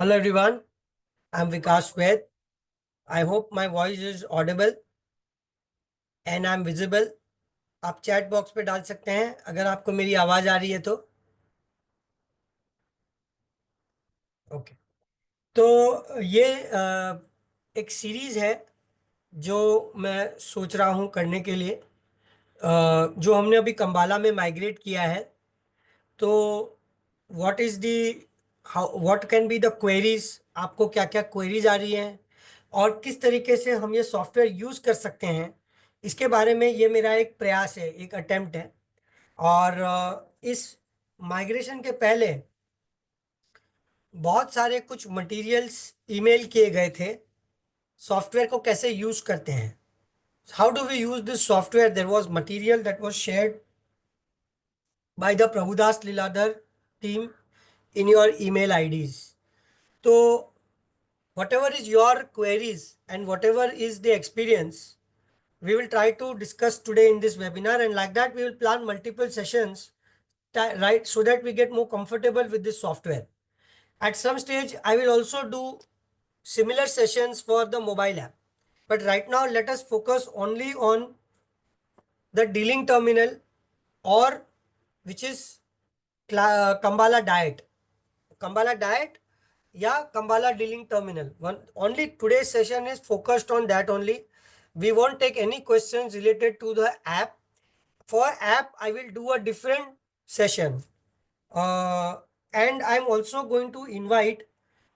Hello everyone, I'm Vikas Ved. I hope my voice is audible and I'm visible. आप chat box पे डाल सकते हैं अगर आपको मेरी आवाज आ रही है तो। ओके। तो ये एक सीरीज है जो मैं सोच रहा हूँ करने के लिए, जो हमने अभी कंबाला में माइग्रेट किया है। तो what is the how what can be the queries, आपको क्या क्या क्वेरीज आ रही हैं और किस तरीके से हम ये सॉफ्टवेयर यूज कर सकते हैं, इसके बारे में ये मेरा एक प्रयास है, एक अटेम्प्ट है। और इस माइग्रेशन के पहले बहुत सारे कुछ मटेरियल्स ईमेल किए गए थे, सॉफ्टवेयर को कैसे यूज करते हैं, how do we use this software. There was material that was shared by the Prabhudas Lilladher team in your email IDs. So whatever is your queries and whatever is the experience, we will try to discuss today in this webinar, and like that we will plan multiple sessions, right, so that we get more comfortable with this software. At some stage I will also do similar sessions for the mobile app, but right now let us focus only on the dealing terminal, or which is Kambala Diet. Kambala Diet, yeah, Kambala Dealing Terminal. One only today's session is focused on that only. We won't take any questions related to the app. For app, I will do a different session. Uh, and I'm also going to invite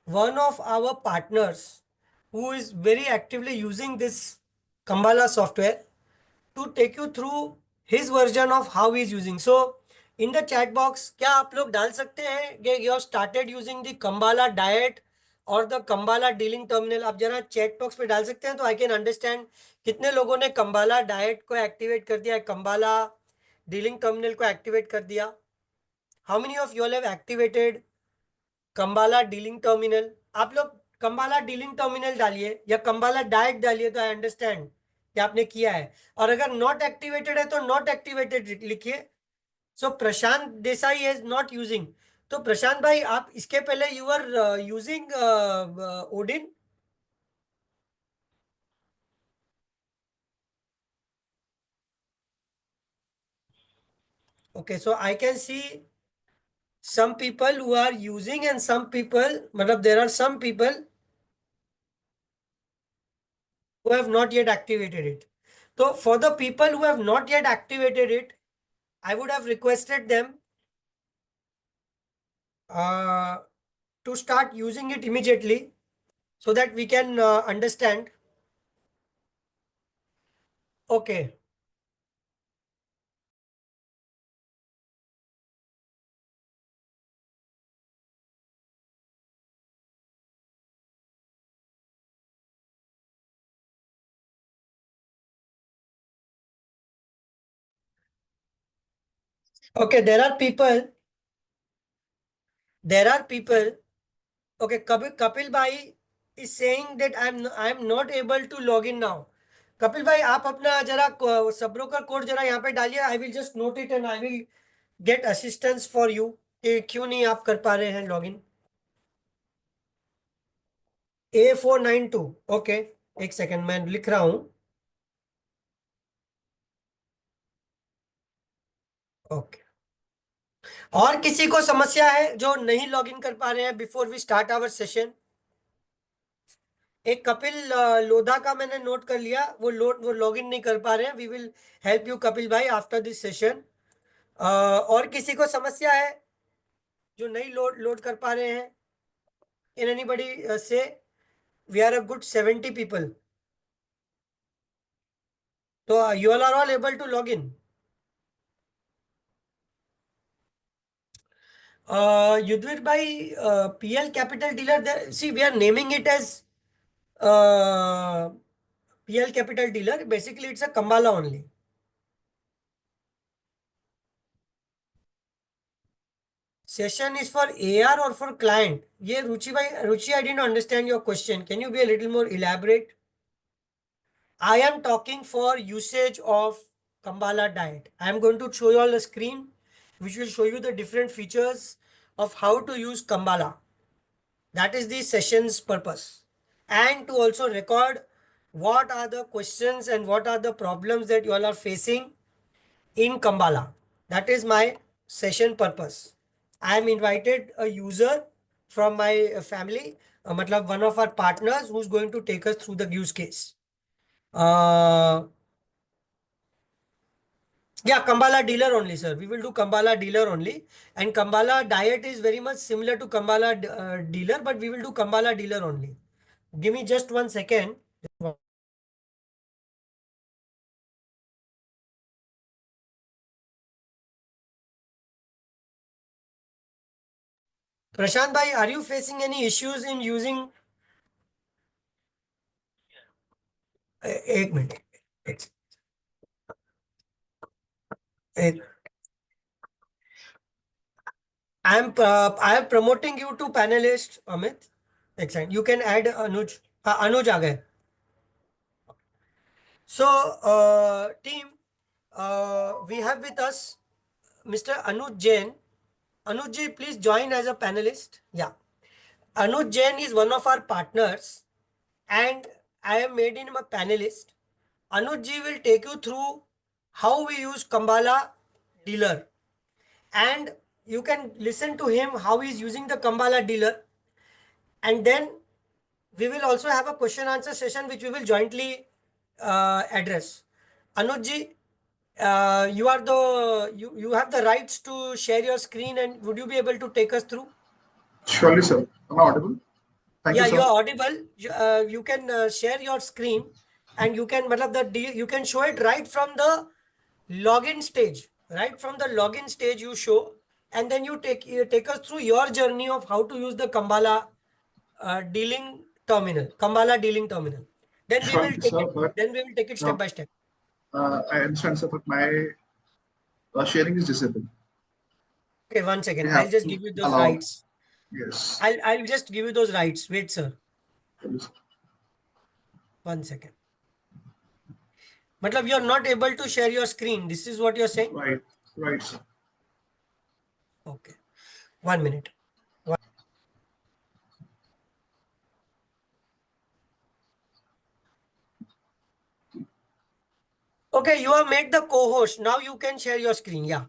one of our partners who is very actively using this Kambala software to take you through his version of how he is using. So in the chat box, क्या आप लोग डाल सकते हैं कि you have started using the Kambala diet और the Kambala dealing terminal? आप जरा चैट बॉक्स पे डाल सकते हैं तो आई कैन अंडरस्टैंड कितने लोगों ने कंबाला डाइट को एक्टिवेट कर दिया है, कंबाला डीलिंग टर्मिनल को एक्टिवेट कर दिया। How many of you all have activated Kambala dealing terminal? आप लोग कंबाला डीलिंग टर्मिनल डालिए या कंबाला डाइट डालिए तो आई अंडरस्टैंड कि आपने किया है। और अगर नॉट एक्टिवेटेड है तो नॉट एक्टिवेटेड लिखिए। So Prashant Desai is not using. तो प्रशांत भाई, आप इसके पहले you are using Odin? Okay, so I can see some people who are using and some people, matlab there are some people who have not yet activated it. So for the people who have not yet activated it, I would have requested them uh, to start using it immediately so that we can understand. Okay. Okay, there are people. Okay, Kapil Bhai is saying that I'm not able to log in now. Kapil भाई, आप अपना जरा सबरो का code जरा यहाँ पे डालिए। I will just note it and I will get assistance for you कि क्यों नहीं आप कर पा रहे हैं लॉगिन। A492। ओके, एक सेकंड मैं लिख रहा हूँ। ओके। और किसी को समस्या है जो नहीं लॉगिन कर पा रहे हैं before we start our session? एक कपिल लोधा का मैंने नोट कर लिया, वो लॉगिन नहीं कर पा रहे हैं। We will help you Kapil भाई आफ्टर दिस सेशन। और किसी को समस्या है जो नहीं लोड कर पा रहे हैं? इन एनीबडी से? We are a good 70 people, तो you all are all able to log in. Yudhveer भाई, PL capital dealer, see we are naming it as PL capital dealer, basically it's a कंबाला only. Session is for AR or for client? ये रुचि भाई, रुचि, I didn't understand your question. Can you be a little more elaborate? I am talking for usage of Kambala diet. I am going to show you all a screen which will show you the different features of how to use Kambala. That is the session's purpose. And to also record what are the questions and what are the problems that you all are facing in Kambala. That is my session purpose. I am invited a user from my family, matlab one of our partners who's going to take us through the use case. Yeah, Kambala dealer only, sir. We will do Kambala dealer only. And Kambala diet is very much similar to Kambala dealer, but we will do Kambala dealer only. Give me just 1 second. Prashant bhai, are you facing any issues in using? एक minute एक- एक- I am promoting you to panelist, Amit. Excellent. You can add Anuj. Anuj आ गए. So, team, we have with us Mr. Anuj Jain. Anuj ji, please join as a panelist. Yeah. Anuj Jain is one of our partners and I have made him a panelist. Anuj ji will take you through how we use Kambala dealer and you can listen to him how he is using the Kambala dealer, and then we will also have a question answer session which we will jointly address. Anuj ji, you have the rights to share your screen, and would you be able to take us through? Surely, sir. Am I audible? Thank you, Yeah, sir. you are audible. You can share your screen and you can you can show it right from the login stage. Right from the login stage you show, and then you take us through your journey of how to use the Kambala dealing terminal. Kambala dealing terminal. Then we will Surely, take sir. it. But Then we will take it step by step. I understand, sir, but my sharing is disabled. Okay, 1 second. We I'll have just to give you those allow. rights. Yes. I'll just give you those rights. Wait, sir. Surely, sir. 1 second. Matlab, you're not able to share your screen. This is what you're saying? Right. Right, sir. Okay. 1 minute. Okay, you have made the co-host. Now you can share your screen. Yeah.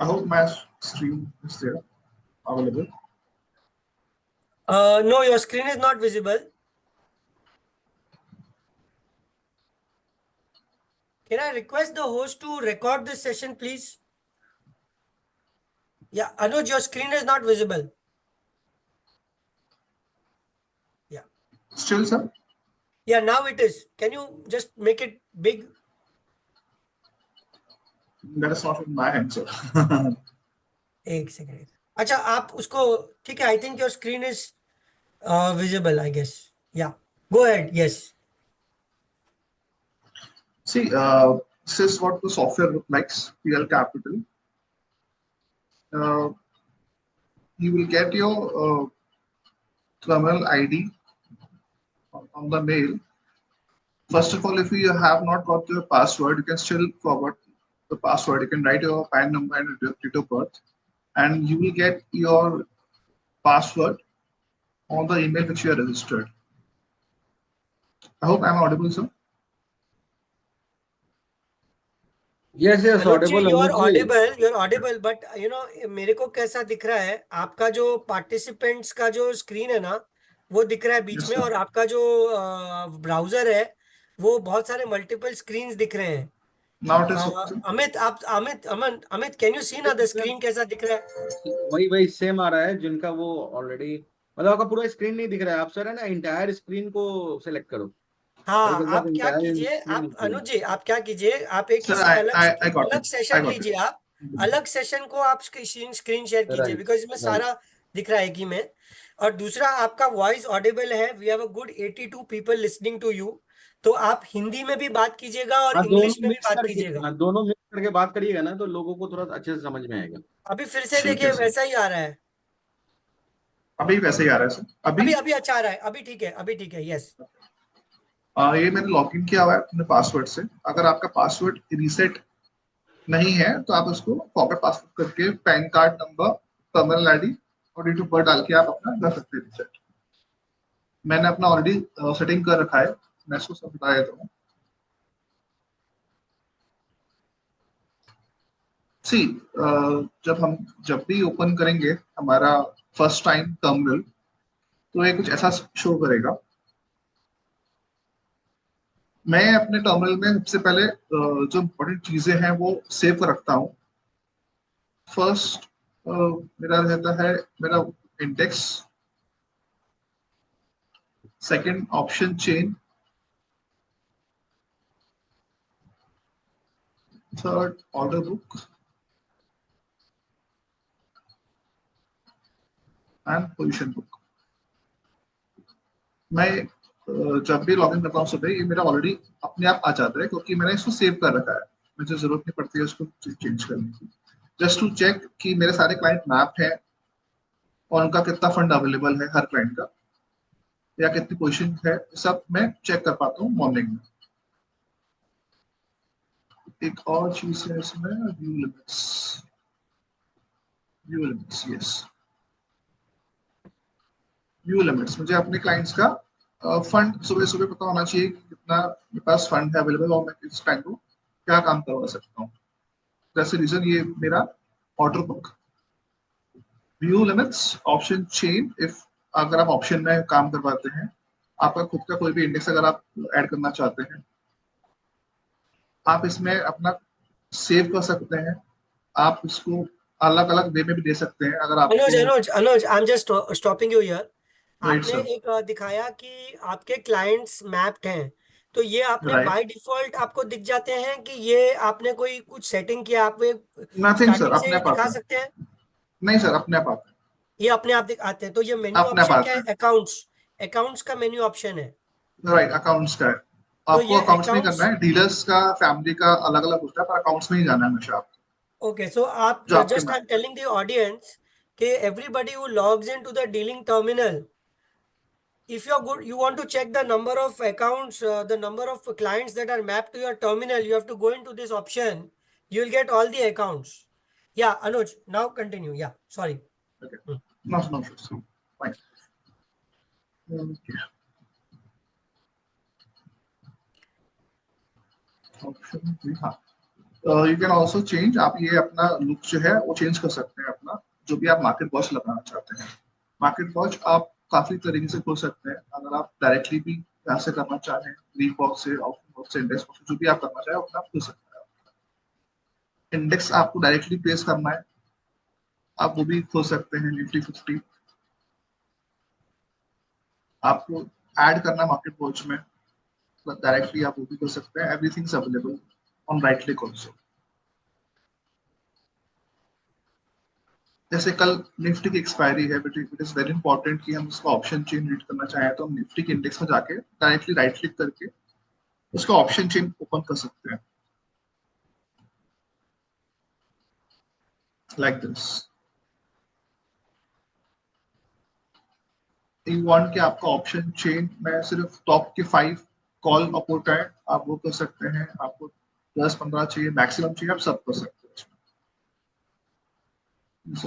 I hope my stream is there, available. No, your screen is not visible. Can I request the host to record this session, please? Yeah, Anuj, your screen is not visible. Yeah. Still, sir? Yeah, now it is. Can you just make it big? That is not in my hand, sir. एक second. अच्छा, आप उसको ठीक है. I think your screen is visible, I guess. Yeah. Go ahead. Yes. See, this is what the software looks like, PL Capital. You will get your terminal ID on the mail. First of all, if you have not got your password, you can still forward the password. You can write your PAN number and your date of birth, and you will get your password on the email which you are registered. I hope I'm audible, sir. Yes, yes, Anuj ji, audible, you are Anuj ji. audible, you are audible, but you know मेरे को कैसा दिख रहा है, आपका जो participants का जो screen है ना, वो दिख रहा है बीच Yes, में, sir. और आपका जो browser है, वो बहुत सारे multiple screens दिख रहे हैं. Now it is okay, sir. Amit, can you see ना the screen कैसा दिख रहा है? वही सेम आ रहा है जिनका वो ऑलरेडी, मतलब आपका पूरा स्क्रीन नहीं दिख रहा है. आप सर है ना इंटायर स्क्रीन को सिलेक्ट करो. हाँ, आप आप क्या इंटायर कीजिए, स्क्रीन आप अनुज जी, आप क्या कीजिए, आप एक Sir, किसी I got अलग it. I सेशन got लीजिए. it. आप अलग सेशन को आप स्क्रीन शेयर कीजिए, राइट, बिकॉज इसमें राइट. सारा दिख रहा है कि में. और दूसरा, आपका वॉइस ऑडिबल है. We have a good 82 people listening to you. तो आप हिंदी में भी बात कीजिएगा और हाँ, इंग्लिश में भी बात कीजिएगा. दोनों मिक्स करके बात करिएगा ना तो लोगों को थोड़ा अच्छे से समझ में आएगा. अभी फिर से ठीक है, देखिए, सर. वैसा ही आ रहा है. अभी वैसे ही आ रहा है, सर. अभी अभी अभी अच्छा आ रहा है. अभी ठीक है, अभी ठीक है. यस. ये मैंने लॉगिन किया हुआ है अपने पासवर्ड से। अगर आपका पासवर्ड रीसेट नहीं है तो आप उसको फॉरगेट पासवर्ड करके pan card number, terminal ID और डेट ऑफ बर्थ डाल के आप अपना कर सकते हैं रीसेट। मैंने अपना ऑलरेडी सेटिंग कर रखा है, मैं इसको सब बता देता हूँ। सी जब भी ओपन करेंगे हमारा फर्स्ट टाइम टर्मिनल, तो ये कुछ ऐसा शो करेगा। मैं अपने टर्मिनल में सबसे पहले जो इम्पोर्टेंट चीजें हैं वो सेव कर रखता हूँ। फर्स्ट मेरा रहता है मेरा index, second option chain, third order book and position book. मैं जब भी लॉगिन करता हूँ सुबह, ये मेरा ऑलरेडी अपने आप आ जाता है क्योंकि मैंने इसको सेव कर रखा है। मुझे जरूरत नहीं पड़ती है उसको चेंज करने की। जस्ट टू चेक कि मेरे सारे क्लाइंट मैप हैं और उनका कितना फंड अवेलेबल है हर क्लाइंट का, या कितनी पोजीशन है, सब मैं चेक कर पाता हूँ मॉर्निंग में। एक और चीज है इसमें, view limits. View limits, yes, view limits. मुझे अपने क्लाइंट्स का फंड सुबह सुबह पता होना चाहिए कि कितना मेरे पास फंड है अवेलेबल और मैं इस टाइम को क्या काम करवा सकता हूँ। जैसे रीजन ये मेरा order book, view limits, option chain. If अगर आप ऑप्शन में काम करवाते हैं, आपका खुद का कोई भी इंडेक्स अगर आप ऐड करना चाहते हैं, आप इसमें अपना सेव कर सकते हैं। आप इसको अलग अलग वे में भी दे सकते हैं अगर अनुज आपको। Anuj Anuj, I am just stopping you here. Right आपने सर। एक दिखाया कि आपके क्लाइंट्स मैप्ड हैं, तो ये आपने राइट, बाय डिफॉल्ट आपको दिख जाते हैं कि ये आपने कोई कुछ सेटिंग किया, आप ये नथिंग सर, स्टार्टिंग से अपने ही आप दिखा आता है। सकते हैं? नहीं सर, अपने आप आता ये अपने आप आते हैं? तो ये है, मेन्यू अपने आप ऑप्शन क्या आता है? है। अकाउंट्स, अकाउंट्स का मेन्यू ऑप्शन है। राइट, अकाउंट्स का है। तो आपको ये अकाउंट्स नहीं करना अकाउंट्स, है, डीलर्स का फैमिली का अलग अलग होता है, पर अकाउंट्स में ही जाना है हमेशा आपको, ओके, सो आप जो आपके जस्ट आई मैप एम में। टेलिंग द ऑडियंस कि everybody who logs in to the dealing terminal, if you're good, you want to check the number of accounts, the number of clients that are mapped to your terminal, you have to go into this option. You will get all the accounts. Yeah, Anuj, now continue. Yeah, sorry. Okay, Hmm. No no fine. Okay, option, हाँ। You can also change, आप ये अपना look जो है वो change कर सकते हैं अपना, जो भी आप मार्केट वॉच लगाना चाहते हैं। मार्केट वॉच आप काफी तरीके से खोल सकते हैं। अगर आप डायरेक्टली भी यहाँ से करना चाह रहे हैं, वीक बॉक्स से, ऑप्शन बॉक्स से, इंडेक्स बॉक्स से, जो भी आप करना चाहें अपना आप खोल सकते हैं। इंडेक्स आपको डायरेक्टली प्लेस करना है, आप वो भी खोल सकते हैं। निफ्टी 50 आपको ऐड करना मार्केट वॉच में, डायरेक्टली आप वो भी कर सकते हैं। Everything available on right click also. जैसे कल निफ्टी की एक्सपायरी है, but it is very important कि हम उसका ऑप्शन चेन रीड करना चाहें तो हम निफ्टी के इंडेक्स में जाके डायरेक्टली राइट क्लिक करके उसका ऑप्शन चेन ओपन कर सकते हैं, लाइक दिस। यू वांट कि आपका ऑप्शन चेन में सिर्फ टॉप के 5 कॉल अपोर्ट है, आप वो कर सकते हैं। आपको 10-15 चाहिए, मैक्सिमम चाहिए, आप सब कर सकते हैं इसमें।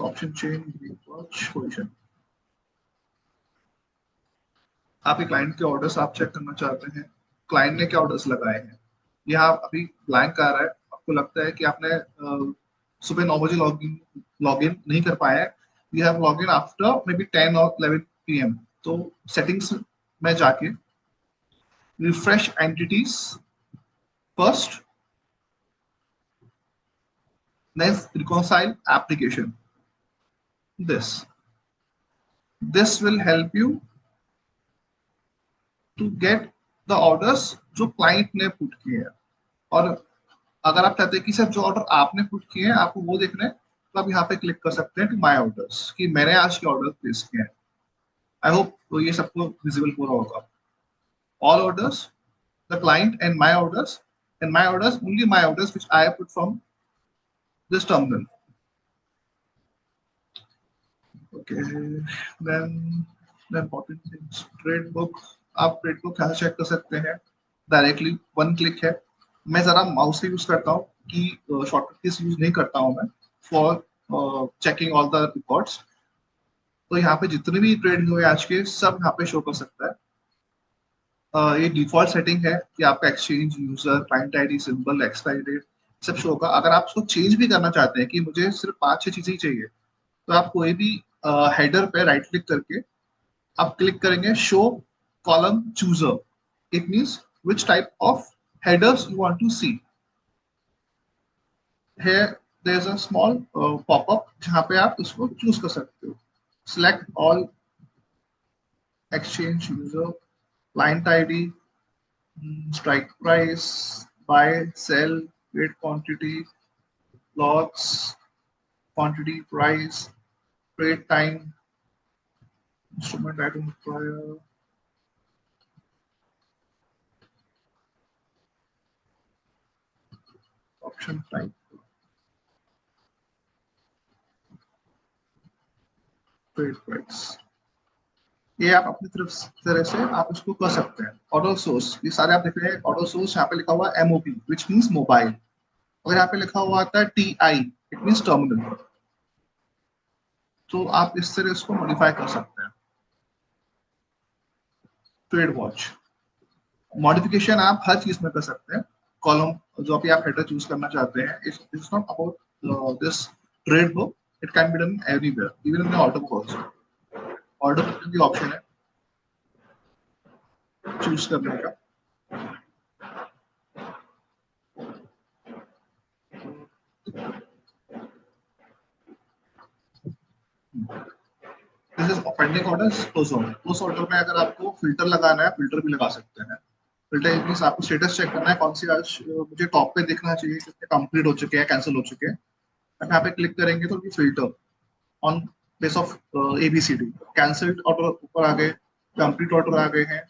ऑप्शन चेन वॉच पोजीशन, आपके क्लाइंट के ऑर्डर्स आप चेक करना चाहते हैं, क्लाइंट ने क्या ऑर्डर्स लगाए हैं। यहाँ अभी ब्लैंक आ रहा है, आपको लगता है कि आपने सुबह 9 बजे लॉगिन नहीं कर पाया है, you have login after maybe 10 और 11 PM। तो सेटिंग्स में जाके refresh entities first, next reconcile application. This will help you to get the orders जो क्लाइंट ने पुट किए हैं। और अगर आप चाहते हैं कि सर जो ऑर्डर आपने पुट किए हैं आपको वो देखना है, तो आप यहाँ पे क्लिक कर सकते हैं टू माय ऑर्डर्स कि मैंने आज के ऑर्डर प्लेस किए हैं। आई होप तो ये सबको विजिबल हो रहा होगा। All orders, the client and my orders, only my orders which I have put from this terminal. Okay, then the important things, trade book. आप ट्रेड बुक यहाँ से चेक कर सकते हैं। डायरेक्टली 1 क्लिक है। मैं जरा माउस से यूज करता हूँ कि शॉर्टकट कीज यूज नहीं करता हूँ मैं for checking all the records. तो यहाँ पे जितने भी ट्रेड हुए आज के सब यहाँ पे शो कर सकता है। ये डिफॉल्ट सेटिंग है कि आपका exchange, user, client ID, symbol, expiry date सब शो होगा। अगर आप उसको चेंज भी करना चाहते हैं कि मुझे सिर्फ 5-6 चीजें ही चाहिए, तो आप कोई भी हेडर पे राइट क्लिक करके आप क्लिक करेंगे show column chooser. It means which type of headers you want to see. here there is a small pop-up जहाँ पे आप उसको चूज कर सकते हो। select all exchange, user, client ID, strike price, buy, sell, trade quantity, lots, quantity, price, trade time, instrument item require, option type, trade price। ये आप अपनी तरह से आप इसको कर सकते हैं। ऑटो सोर्स, ये सारे आप देख रहे हैं। ऑटो सोर्स यहाँ पे लिखा हुआ है MOB विच मीन्स मोबाइल। अगर यहाँ पे लिखा हुआ आता है TI इट मीन्स टर्मिनल। तो आप इस तरह इसको मॉडिफाई कर सकते हैं। ट्रेड वॉच मॉडिफिकेशन आप हर चीज में कर सकते हैं। कॉलम जो भी आप हेडर चूज करना चाहते हैं, it's not about this trade book, it can be done everywhere even in the order book also. Order book में भी ऑप्शन है चूज करने का। This is pending orders close order. Close order में अगर आपको फिल्टर लगाना है, फिल्टर भी लगा सकते हैं। फिल्टर मींस आपको स्टेटस चेक करना है कौन सी आज मुझे टॉप पे देखना चाहिए, कितने कंप्लीट हो चुके हैं, कैंसिल हो चुके हैं। अब यहाँ पे क्लिक करेंगे तो filter on base of ABCD। Cancelled order ऊपर आ गए, कंप्लीट ऑर्डर आ गए हैं,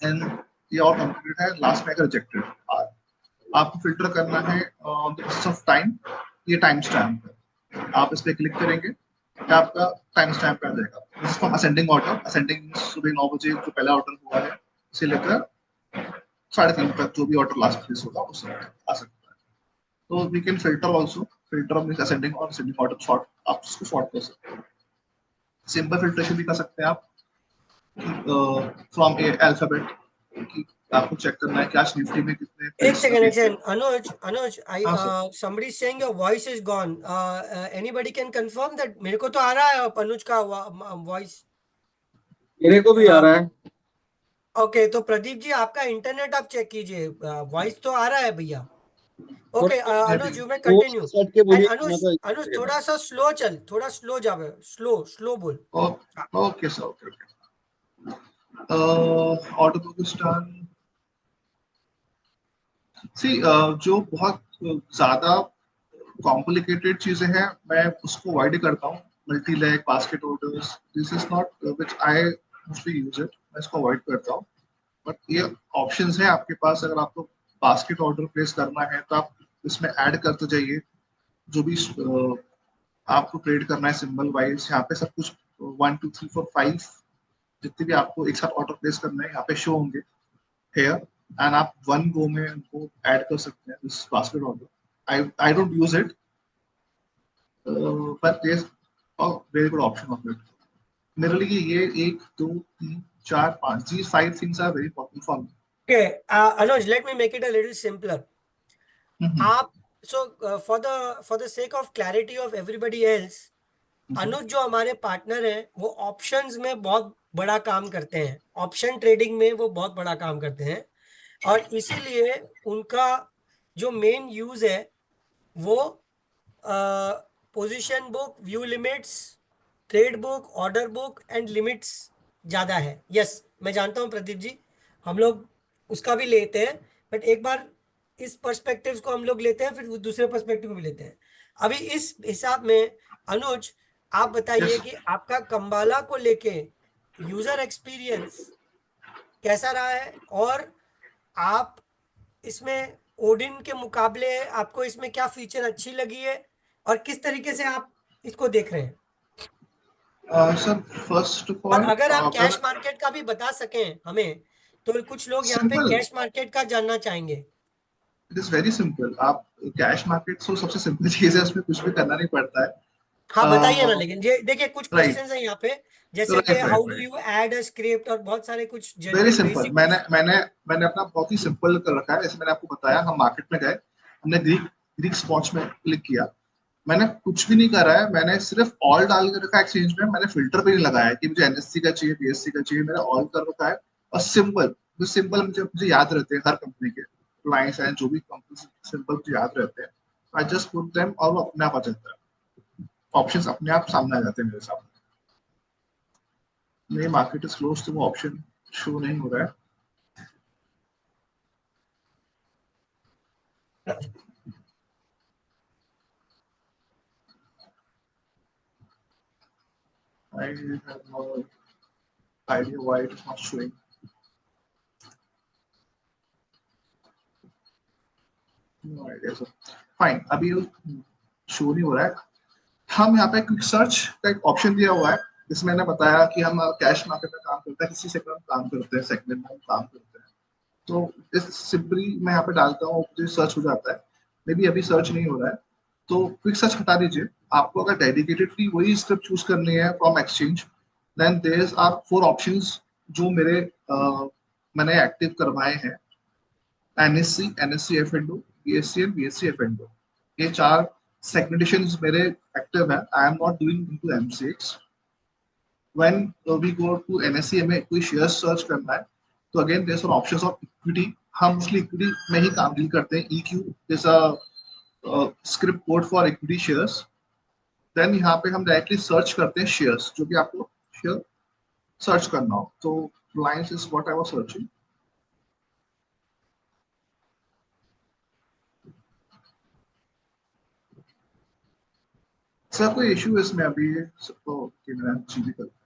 एंड ये और कंप्लीट है, लास्ट में रिजेक्टेड। आपको फिल्टर करना है on the basis of time. ये टाइम स्टैम्प है, आप इस पे क्लिक करेंगे तो आपका टाइम स्टैम्प आ जाएगा। इसको असेंडिंग ऑर्डर, असेंडिंग सुबह 9 बजे जो पहला ऑर्डर हुआ है से लेकर 3:30 तक जो भी ऑर्डर लास्ट प्लेस होगा उस आ सकता है। तो we can filter also. Filter means ascending और असेंडिंग ऑर्डर सॉर्ट, आप उसको सॉर्ट कर सकते हैं। सिंपल फिल्ट्रेशन भी कर सकते हैं आप फ्रॉम ए अल्फाबेट कि आपको चेक करना है कि आज निफ्टी में कितने एक ट्रेड्स सेकंड, अभी एक थे। सेकंड, अनुज, I हाँ sir. somebody is saying your voice is gone. Anybody can confirm that? मेरे को तो आ रहा है अनुज का वॉइस। मेरे को भी आ रहा है। ओके, तो प्रदीप जी आपका इंटरनेट आप चेक कीजिए, वॉइस तो आ रहा है भैया। ओके थोड़ा अनुज यू में वो कंटिन्यू। सेट के एंड बोलिए ना अनुज, तो अनुज लगेगा। थोड़ा सा स्लो चल, थोड़ा स्लो जावे, स्लो स्लो बोल। हाँ। Okay sir, okay okay. Order book is done. See जो बहुत ज्यादा कॉम्प्लिकेटेड चीजें हैं मैं उसको अवॉइड करता हूँ। Multi leg, basket orders, this is not which I mostly use it, मैं इसको अवॉइड करता हूँ। बट ये ऑप्शंस हैं आपके पास। अगर आपको बास्केट ऑर्डर प्लेस करना है तो आप इसमें ऐड करते जाइए जो भी आपको ट्रेड करना है सिंबल वाइज। यहाँ पे सब कुछ 1 2 3 4 5 जितने भी आपको एक साथ ऑर्डर प्लेस करना है यहाँ पे शो होंगे हेयर, एंड आप वन गो में उनको ऐड कर सकते हैं this basket order. I don't use it but there is a very good option of it. मेरे लिए ये 1 2 3 4 5 these 5 things are very important for me। Okay Anuj, let me make it a little simpler. आप so for the sake of clarity of everybody else, Anuj जो हमारे partner हैं वो options में बहुत बड़ा काम करते हैं, ऑप्शन ट्रेडिंग में वो बहुत बड़ा काम करते हैं। और इसीलिए उनका जो मेन यूज है वो position book, view limits, trade book, order book and limits ज़्यादा है। यस मैं जानता हूँ प्रदीप जी, हम लोग उसका भी लेते हैं, बट एक बार इस पर्सपेक्टिव को हम लोग लेते हैं, फिर दूसरे पर्सपेक्टिव को भी लेते हैं। अभी इस हिसाब में अनुज आप बताइए यस। कि आपका कंबाला को लेके यूजर एक्सपीरियंस कैसा रहा है, और आप इसमें ओडिन के मुकाबले आपको इसमें क्या फीचर अच्छी लगी है, और किस तरीके से आप इसको देख रहे हैं। सर फर्स्ट ऑफ और ऑल अगर आप अगर कैश मार्केट का भी बता सकें हमें तो कुछ लोग यहाँ पे सिंपल, कैश मार्केट का जानना चाहेंगे। It is very simple. आप कैश मार्केट तो सबसे सिंपल चीज है, उसमें कुछ भी करना नहीं पड़ता है। हाँ बताइए ना, लेकिन ये देखिए कुछ राइट क्वेश्चंस हैं यहाँ पे, जैसे कि right how right do right you add a script, और बहुत सारे कुछ वेरी जनरल सिंपल। बेसिक मैंने क्वेश्चन। मैंने मैंने अपना बहुत ही सिंपल कर रखा है। जैसे मैंने आपको बताया, हम मार्केट में गए, हमने ग्रीक ग्रीक स्पॉट्स में क्लिक किया। मैंने कुछ भी नहीं करा है, मैंने सिर्फ ऑल डाल कर रखा है एक्सचेंज में। मैंने फिल्टर भी नहीं लगाया है कि मुझे एनएससी का चाहिए, बीएससी का चाहिए। मैंने ऑल कर रखा है। और सिंपल, जो सिंपल मुझे मुझे याद रहते हैं, हर कंपनी के क्लाइंट्स हैं, जो भी कंपनी सिंपल मुझे याद रहते हैं, आई जस्ट पुट देम और वो अपने आप आ जाता है। ऑप्शंस अपने आप सामने आ जाते हैं मेरे सामने। मेरी मार्केट इज क्लोज तो वो ऑप्शन शो नहीं हो रहा है। I have no idea why it is not showing. No idea. So fine, अभी शो नहीं हो रहा है। हम यहाँ पे क्विक सर्च का एक ऑप्शन दिया हुआ है, जिसमें मैंने बताया कि हम कैश मार्केट में काम करते हैं, किसी सेक्टर में काम करते हैं, सेगमेंट में हम काम करते हैं। तो इस सिंपली मैं यहाँ पे डालता हूँ, मुझे सर्च हो जाता है। मे बी अभी सर्च नहीं हो रहा है, तो क्विक सर्च हटा दीजिए। आपको अगर डेडिकेटेडली वही स्क्रिप्ट चूज करनी है from exchange, then there are 4 options जो मैंने एक्टिव करवाए हैं। NSC, NSC F&O, BSc and BSc F&O, ये 4 सेगमेंटेशंस मेरे एक्टिव है। I am not doing into MCX. When we go to NSC, हमें कोई शेयर सर्च करना है, तो again there are options of equity. हम मोस्टली इक्विटी में ही काम डील करते हैं। EQ is a script code for equity shares. Then यहाँ पे हम डायरेक्टली सर्च करते हैं शेयर्स, जो भी आपको शेयर सर्च करना हो। तो lines is what I was searching. Sir कोई इशू इसमें अभी सबको कि मेरा जीबी करता है।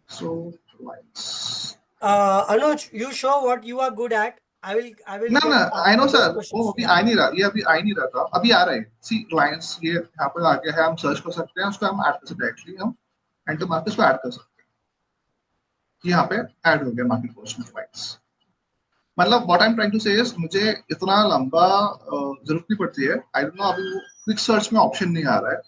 सो lines, Anuj, you show what you are good at. I will ना ना, get I know those sir, वो questions. अभी Yeah. आ नहीं रहा, ये अभी आ ही नहीं रहा था, अभी आ रहा है। सी लाइंस ये यहाँ पर आ गया है, हम सर्च कर सकते हैं उसको, हम ऐड कर सकते हैं डायरेक्टली। हम एंटर मार्केट को ऐड कर सकते हैं। यहाँ पे ऐड हो गया मार्केट पोस्ट में लाइंस। मतलब what I am trying to say is, मुझे इतना लंबा जरूरत नहीं पड़ती है। आई डोंट नो, अभी वो क्विक सर्च में ऑप्शन नहीं आ रहा है।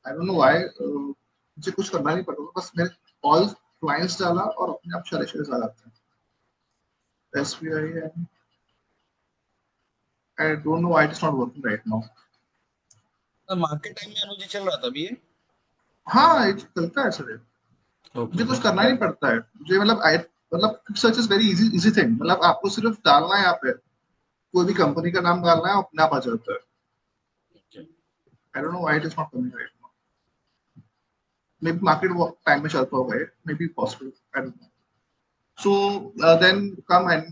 I don't know why. मुझे कुछ करना नहीं पड़ता, बस मैंने ऑल क्लाइंट्स डाला और अपने आप सारे शेयर्स आ जाते हैं। एसबीआई है, I don't know why it is not working right now. Market time में अनुजी चल रहा था अभी ये। हाँ, ये चलता है सर। ओके मुझे कुछ करना ही नहीं पड़ता है। मुझे मतलब quick search is very easy easy thing. मतलब आपको सिर्फ डालना है, यहाँ पे कोई भी कंपनी का नाम डालना है, अपने आप आ जाता है। I don't know why it is not coming right now. Maybe market वो टाइम में चलता होगा, may be possible, I don't know. So then come and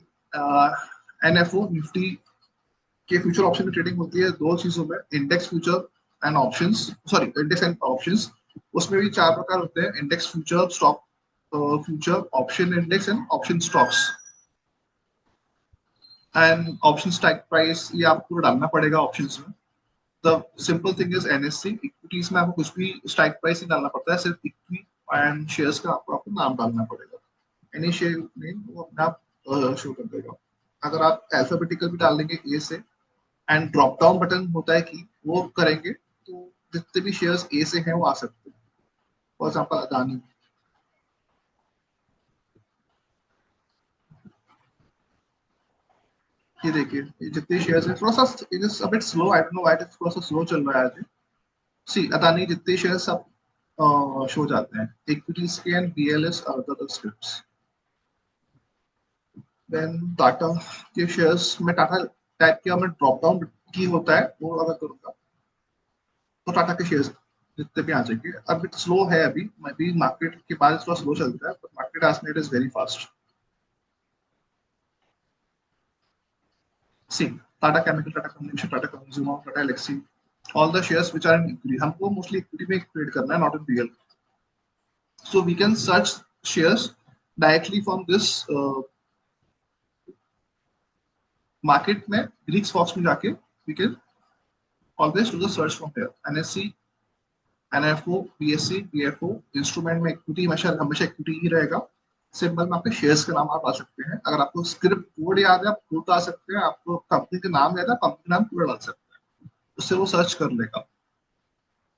NFO, Nifty के फ्यूचर ऑप्शन में ट्रेडिंग होती है 2 चीजों में, index future and options. Sorry, index and options. उसमें भी 4 प्रकार होते हैं, index future, stock future, option index and option stocks. And option strike price ये आपको डालना पड़ेगा ऑप्शंस में। The simple thing is NSC, equities में आपको कुछ भी स्ट्राइक प्राइस नहीं डालना पड़ता है, सिर्फ इक्विटी एंड शेयर्स का आपको नाम डालना पड़ेगा। एनी शेयर नेम वो अपने आप शो कर देगा। अगर आप अल्फाबेटिकल भी डाल देंगे ए से, एंड ड्रॉप डाउन बटन होता है कि वो करेंगे, तो जितने भी शेयर्स ए से हैं वो आ सकते हैं। फॉर एग्जांपल अदानी, ये देखिए, ये जितने शेयर्स हैं, थोड़ा सा it is a bit slow, I don't know why it थोड़ा सा स्लो चल रहा है आज। सी अदानी जितने शेयर्स सब शो जाते हैं, इक्विटीज के एंड बीएलएस और अदर स्क्रिप्ट्स। देन टाटा के शेयर्स में टाटा टाइप किया, मैं ड्रॉप डाउन की होता है, वो अगर करूंगा तो टाटा के शेयर्स जितने भी आ जाएंगे। अब इट स्लो है अभी, मैं भी मार्केट के बाद थोड़ा स्लो चलता है, बट मार्केट आज में it is very fast. See Tata chemical, Tata communication, Tata consumer, Tata Elxsi, all the shares which are in equity, हमको मोस्टली इक्विटी में ट्रेड करना है, not in real. so we can search shares directly from this market में, Greek spots में जाके we can always do the search from here. NSE, NFO, BSC, BFO, instrument में equity हमेशा equity ही रहेगा। Symbol में आपके शेयर्स के नाम आप आ सकते हैं। अगर आपको स्क्रिप्ट कोड याद है आप कोड आ सकते हैं, आपको कंपनी का नाम याद है कंपनी नाम कोड डाल सकते हैं, उससे वो सर्च कर लेगा।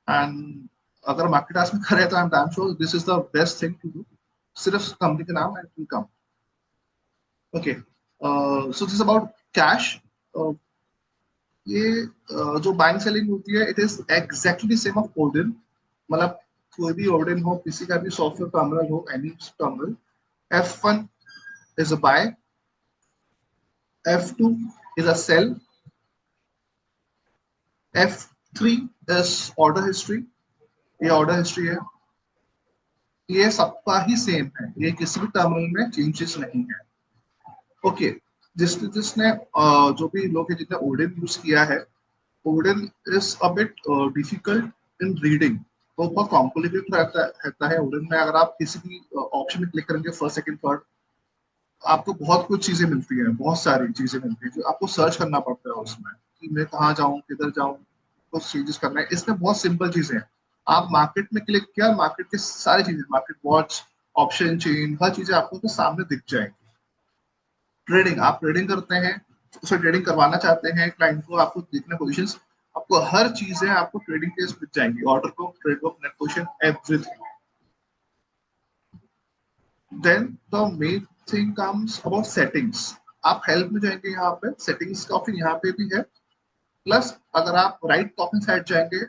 एंड अगर मार्केट टास्क में करे तो I am damn sure this is the best thing to do, सिर्फ कंपनी का नाम and will come. Okay, so this about cash. ये जो बाइंग सेलिंग होती है it is exactly same of Odin, मतलब कोई भी ओडिन हो, किसी का भी सॉफ्टवेयर टर्मिनल हो, any terminal, F1 is a buy, F2 is a sell, F3 is order history, ये ऑर्डर हिस्ट्री है, ये सबका ही सेम है, ये किसी भी टर्मिनल में चेंजेस नहीं है। ओके, जिसने जो भी लोग जिसने ओडिन यूज किया है, Odin is a bit difficult in reading, तो बहुत कॉम्प्लिकेटेड रहता है ओडिन में। अगर आप किसी भी ऑप्शन में क्लिक करेंगे फर्स्ट सेकंड थर्ड, आपको बहुत कुछ चीजें मिलती हैं, बहुत सारी चीजें मिलती हैं जो आपको सर्च करना पड़ता है उसमें कि मैं कहाँ जाऊँ, किधर जाऊँ, कुछ चीजेस करना है। इसमें बहुत सिंपल चीजें हैं, आप मार्केट में क्लिक किया, मार्केट की सारी चीजें, मार्केट वॉच, ऑप्शन चेन, हर चीजें आपको तो सामने दिख जाएंगी। ट्रेडिंग, आप ट्रेडिंग करते हैं, उसे ट्रेडिंग करवाना चाहते हैं क्लाइंट को, आपको देखना पोजीशंस, आपको हर चीजें आपको ट्रेडिंग के मिल जाएंगी, order book, trade book, net position, everything. Then the main thing comes about settings. आप हेल्प में जाएंगे, यहाँ पे सेटिंग्स का ऑप्शन यहाँ पे भी है, प्लस अगर आप राइट टॉपिंग साइड जाएंगे,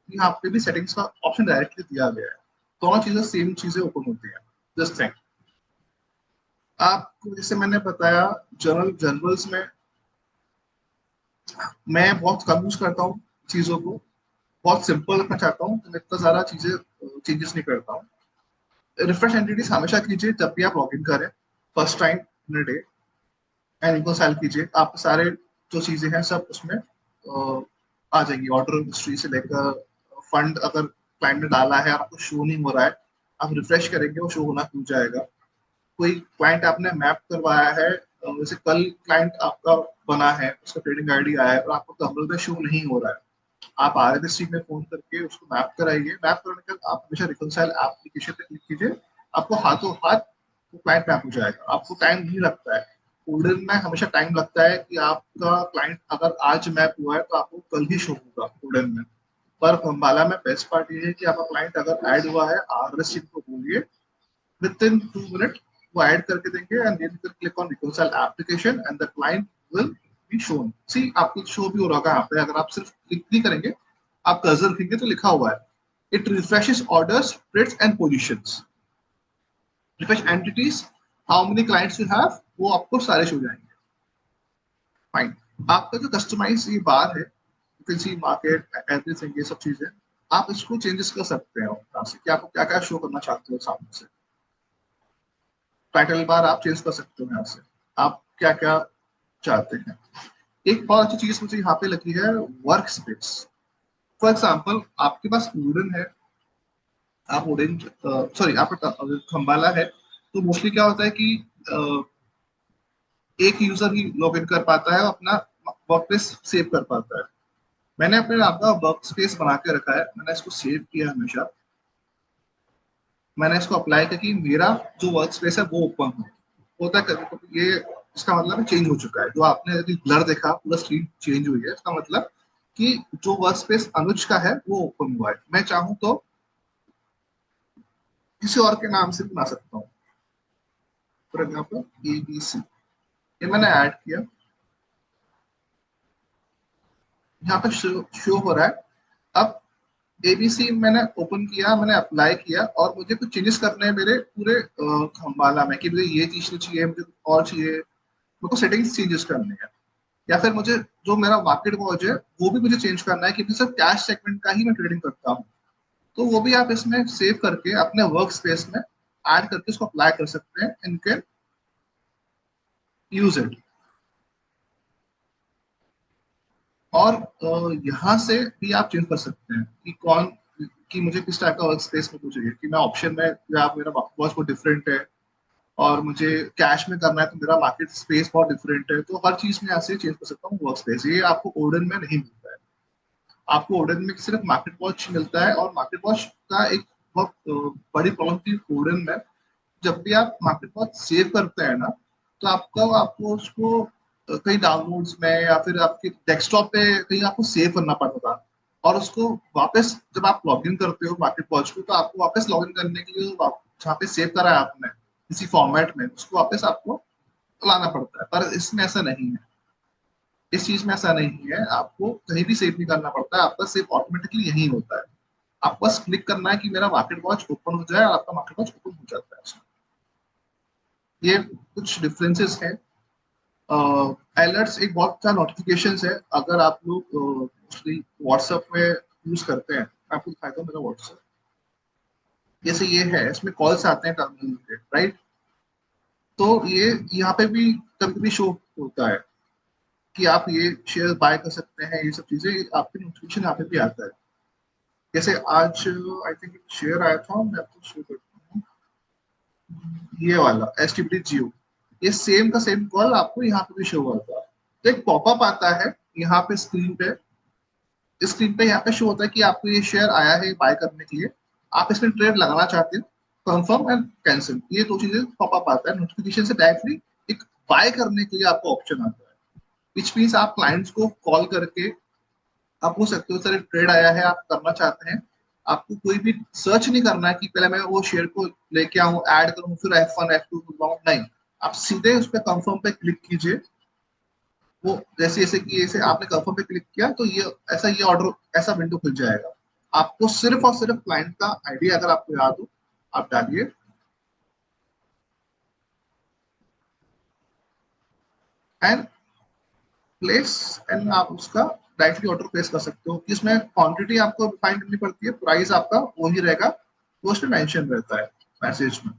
यहाँ पे भी सेटिंग्स का ऑप्शन डायरेक्टली दिया गया है। दोनों चीजें सेम चीजें ओपन होती है। जस्ट थिंक, आपको जैसे मैंने बताया जर्नल्स में मैं बहुत कम यूज करता हूँ चीजों को, बहुत सिंपल रखना चाहता हूँ, तो मैं इतना ज्यादा चीजें चेंजेस नहीं करता हूँ। रिफ्रेश एंटिटीज हमेशा कीजिए जब भी आप लॉग इन करें, first time in a day, and इनको सेल कीजिए, आप सारे जो चीजें हैं सब उसमें आ जाएंगी। ऑर्डर हिस्ट्री से लेकर फंड अगर क्लाइंट ने डाला है और आपको शो नहीं हो रहा है, आप रिफ्रेश करेंगे वो शो होना खुल जाएगा। कोई क्लाइंट आपने मैप करवाया है, जैसे कल क्लाइंट आपका बना है, उसका ट्रेडिंग आईडी आया है और आपको टर्मिनल पे शो नहीं हो रहा है, आप RFC में फोन करके उसको मैप कराइए। मैप करने के बाद आप हमेशा रिकंसाइल एप्लीकेशन पे क्लिक कीजिए, आपको हाथों हाथ वो क्लाइंट मैप हो जाएगा, आपको टाइम नहीं लगता है। कोडिंग में हमेशा टाइम लगता है कि आपका क्लाइंट अगर आज मैप हुआ है तो आपको कल ही शो होगा कोडिंग में। पर खंबाला में बेस्ट पार्ट ये है कि आपका क्लाइंट अगर ऐड हुआ है, RSC को बोलिए, विद इन 2 मिनट वो ऐड करके देंगे, and then you click on reconcile application and the client will be shown. See, आपको शो भी हो रहा है यहाँ पे, अगर आप सिर्फ क्लिक नहीं करेंगे, आप कर्सर रखेंगे तो लिखा हुआ है it refreshes orders, trades and positions, refresh entities, how many clients you have, वो आपको सारे शो जाएंगे। फाइन, आपका जो कस्टमाइज ये बार है, you can see market, everything, ये सब चीजें आप इसको चेंजेस कर सकते हैं यहाँ से कि आपको क्या क्या शो करना चाहते हो सामने से। टाइटल बार आप चेंज कर सकते हो यहाँ से, आप क्या क्या चाहते हैं। एक बहुत अच्छी चीज मुझे यहाँ पे लगी है, वर्क स्पेस। फॉर एग्जाम्पल, आपके पास वुडन है, आप वुडन, सॉरी आपका खंबाला है, तो मोस्टली क्या होता है कि एक यूजर ही लॉग इन कर पाता है, अपना वर्क स्पेस सेव कर पाता है। मैंने अपने आपका वर्क स्पेस बना के रखा है, मैंने इसको सेव किया हमेशा, मैंने इसको अप्लाई किया कि मेरा जो वर्क स्पेस है वो ओपन हो। होता है कभी कभी ये, इसका मतलब चेंज हो चुका है, जो आपने यदि ब्लर देखा पूरा स्क्रीन चेंज हुई है, इसका मतलब कि जो वर्क स्पेस अनुज का है वो ओपन हुआ है। मैं चाहूँ तो किसी और के नाम से बना सकता हूँ, फॉर एग्जाम्पल ABC, ये मैंने ऐड किया, यहाँ पे शो हो रहा है। अब ABC मैंने ओपन किया, मैंने अप्लाई किया, और मुझे कुछ चेंजेस करने हैं मेरे पूरे खंबाला में कि मुझे ये चीज नहीं चाहिए, मुझे और चाहिए, मेरे को सेटिंग्स चेंजेस करनी है, या फिर मुझे जो मेरा मार्केट वॉच है वो भी मुझे चेंज करना है कि मैं सिर्फ कैश सेगमेंट का ही मैं ट्रेडिंग करता हूँ, तो वो भी आप इसमें सेव करके अपने वर्क स्पेस में ऐड करके इसको अप्लाई कर सकते हैं, एंड कैन यूज इट। और यहाँ से भी आप चेंज कर सकते हैं कि कौन, कि मुझे किस टाइप का वर्क स्पेस में चाहिए, कि मैं ऑप्शन में, या मेरा वॉच बहुत डिफरेंट है और मुझे कैश में करना है तो मेरा मार्केट स्पेस बहुत डिफरेंट है, तो हर चीज में यहाँ से चेंज कर सकता हूँ वर्क स्पेस। ये आपको ओडन में नहीं मिलता है। आपको ओडेन में सिर्फ मार्केट वॉच मिलता है, और मार्केट वॉच का एक बहुत बड़ी प्रॉब्लम थी ओडेन में, जब भी आप मार्केट वॉच सेव करते हैं ना, तो आपको उसको कहीं डाउनलोड्स में या फिर आपके डेस्कटॉप पे कहीं आपको सेव करना पड़ता था, और उसको वापस जब आप लॉग इन करते हो मार्केट वॉच को, तो आपको वापस लॉग इन करने के लिए जहाँ पे सेव करा है आपने किसी फॉर्मेट में, उसको वापस आपको लाना पड़ता है। पर इसमें ऐसा नहीं है, इस चीज में ऐसा नहीं है, आपको कहीं भी सेव नहीं करना पड़ता है, आपका सेव ऑटोमेटिकली यही होता है। आपको बस क्लिक करना है कि मेरा मार्केट वॉच ओपन हो जाए, और आपका मार्केट वॉच ओपन हो जाता है। ये कुछ डिफरेंसेस हैं। अलर्ट्स एक बहुत अच्छा नोटिफिकेशन है, अगर आप लोग मोस्टली व्हाट्सएप में यूज करते हैं, मैं आपको दिखाता हूँ मेरा व्हाट्सएप। जैसे ये है, इसमें कॉल्स आते हैं टर्मिनल के, राइट? तो ये यहाँ पे भी कभी कभी शो होता है कि आप ये शेयर बाय कर सकते हैं, ये सब चीजें आपके नोटिफिकेशन यहाँ पे भी आता है। जैसे आज आई थिंक शेयर आया था, मैं आपको शो करता हूँ, ये वाला एसटीबी जियो, ये सेम का सेम कॉल आपको यहाँ पे भी शो होता है। तो एक पॉपअप आता है यहाँ पे स्क्रीन पे यहाँ पे शो होता है कि आपको ये शेयर आया है बाय करने के लिए, आप इसमें ट्रेड लगाना चाहते हो, कंफर्म एंड कैंसिल, ये दो चीजें पॉपअप आता है नोटिफिकेशन से डायरेक्टली। एक बाय करने के लिए आपको ऑप्शन आता है, विच मीन्स आप क्लाइंट्स को कॉल करके आप पूछ सकते हो सर ट्रेड आया है, आप करना चाहते हैं। आपको कोई भी सर्च नहीं करना है कि पहले मैं वो शेयर को लेके आऊं, ऐड करूं, फिर F1 F2 दबाऊं, नहीं, आप सीधे उस पर कंफर्म पे क्लिक कीजिए। वो जैसे जैसे कि जैसे आपने कंफर्म पे क्लिक किया, तो ये ऑर्डर ऐसा विंडो खुल जाएगा। आपको सिर्फ और सिर्फ क्लाइंट का आईडी अगर आपको याद हो, आप डालिए, एंड प्लेस, एंड आप उसका डायरेक्टली ऑर्डर प्लेस कर सकते हो। कि इसमें क्वांटिटी आपको फाइंड करनी पड़ती है, प्राइस आपका वही रहेगा, वो उसमें मेंशन रहता है मैसेज में,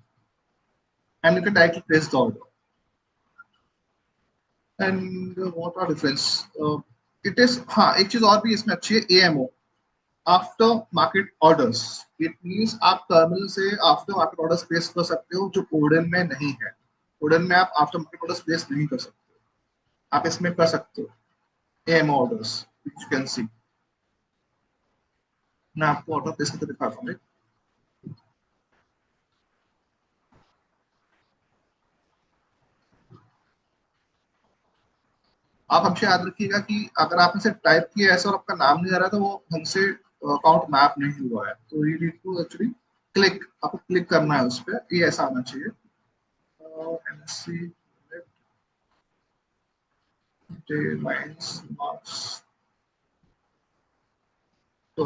and you can directly place the order. And what are difference, it is, हाँ एक चीज और भी इसमें अच्छी है, AMO, after market orders. It means आप टर्मिनल से आफ्टर मार्केट ऑर्डर्स प्लेस कर सकते हो, जो ओडन में नहीं है। ओडन में आप आफ्टर मार्केट ऑर्डर्स प्लेस नहीं कर सकते, आप इसमें कर सकते हो AMO orders, you can see. मैं आपको ऑर्डर प्लेस करके दिखाता हूँ। आप हमेशा याद रखिएगा कि अगर आपने सिर्फ टाइप किया ऐसा और आपका नाम नहीं आ रहा, तो वो ढंग से अकाउंट मैप नहीं हुआ है। तो you need to actually click, आपको क्लिक करना है उस पर, ये ऐसा आना चाहिए। एमएससी लाइंस मार्क्स, तो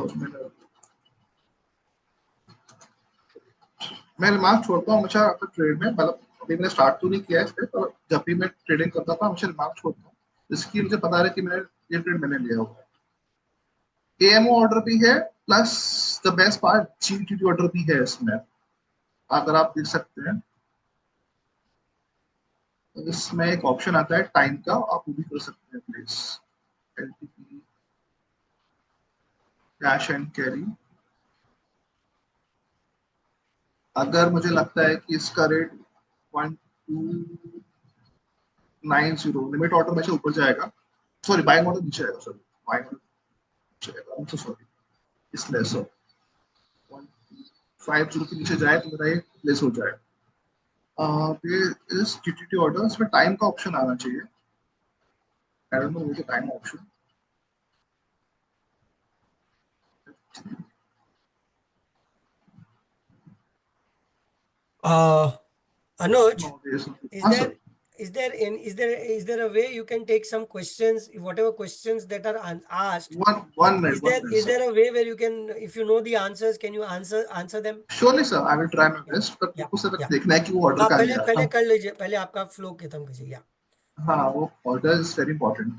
मैं रिमार्क छोड़ता हूँ हमेशा अपने ट्रेड में, मतलब अभी मैंने स्टार्ट तो नहीं किया है इस पे, पर जब भी मैं ट्रेडिंग करता था हमेशा रिमार्क छोड़ता हूँ, इसकी मुझे पता है कि मैंने ये ट्रेड मैंने लिया हुआ है। एएमओ ऑर्डर भी है, plus the best part GTT order भी है इसमें, अगर आप देख सकते हैं। इसमें एक ऑप्शन आता है टाइम का, आप वो भी कर सकते हैं please, LTP cash and carry. अगर मुझे लगता है कि इसका रेट 1290 लिमिट ऑर्डर में से ऊपर जाएगा, सॉरी बाइंग ऑर्डर नीचे आएगा, सॉरी बाइंग ऑर्डर नीचे आएगा, आई एम सो सॉरी, इसलिए सर 150 के नीचे जाए तो मेरा ये प्लेस हो जाए। इस जीटीटी ऑर्डर, इसमें टाइम का ऑप्शन आना चाहिए, I don't know what the time option. Anuj, no there is, is हाँ there sir. is there a way you can take some questions, whatever questions that are asked? One minute, one minute, Is sir. there a way where you can, if you know the answers, can you answer them? Surely, sir. I will try my Yeah, best. पर yeah, मेरे को सिर्फ yeah. देखना है कि वो order हाँ कहाँ पहले गया। पहले हाँ, कर लीजिए, पहले आपका फ्लो खत्म कीजिए। या हाँ, वो order is very important.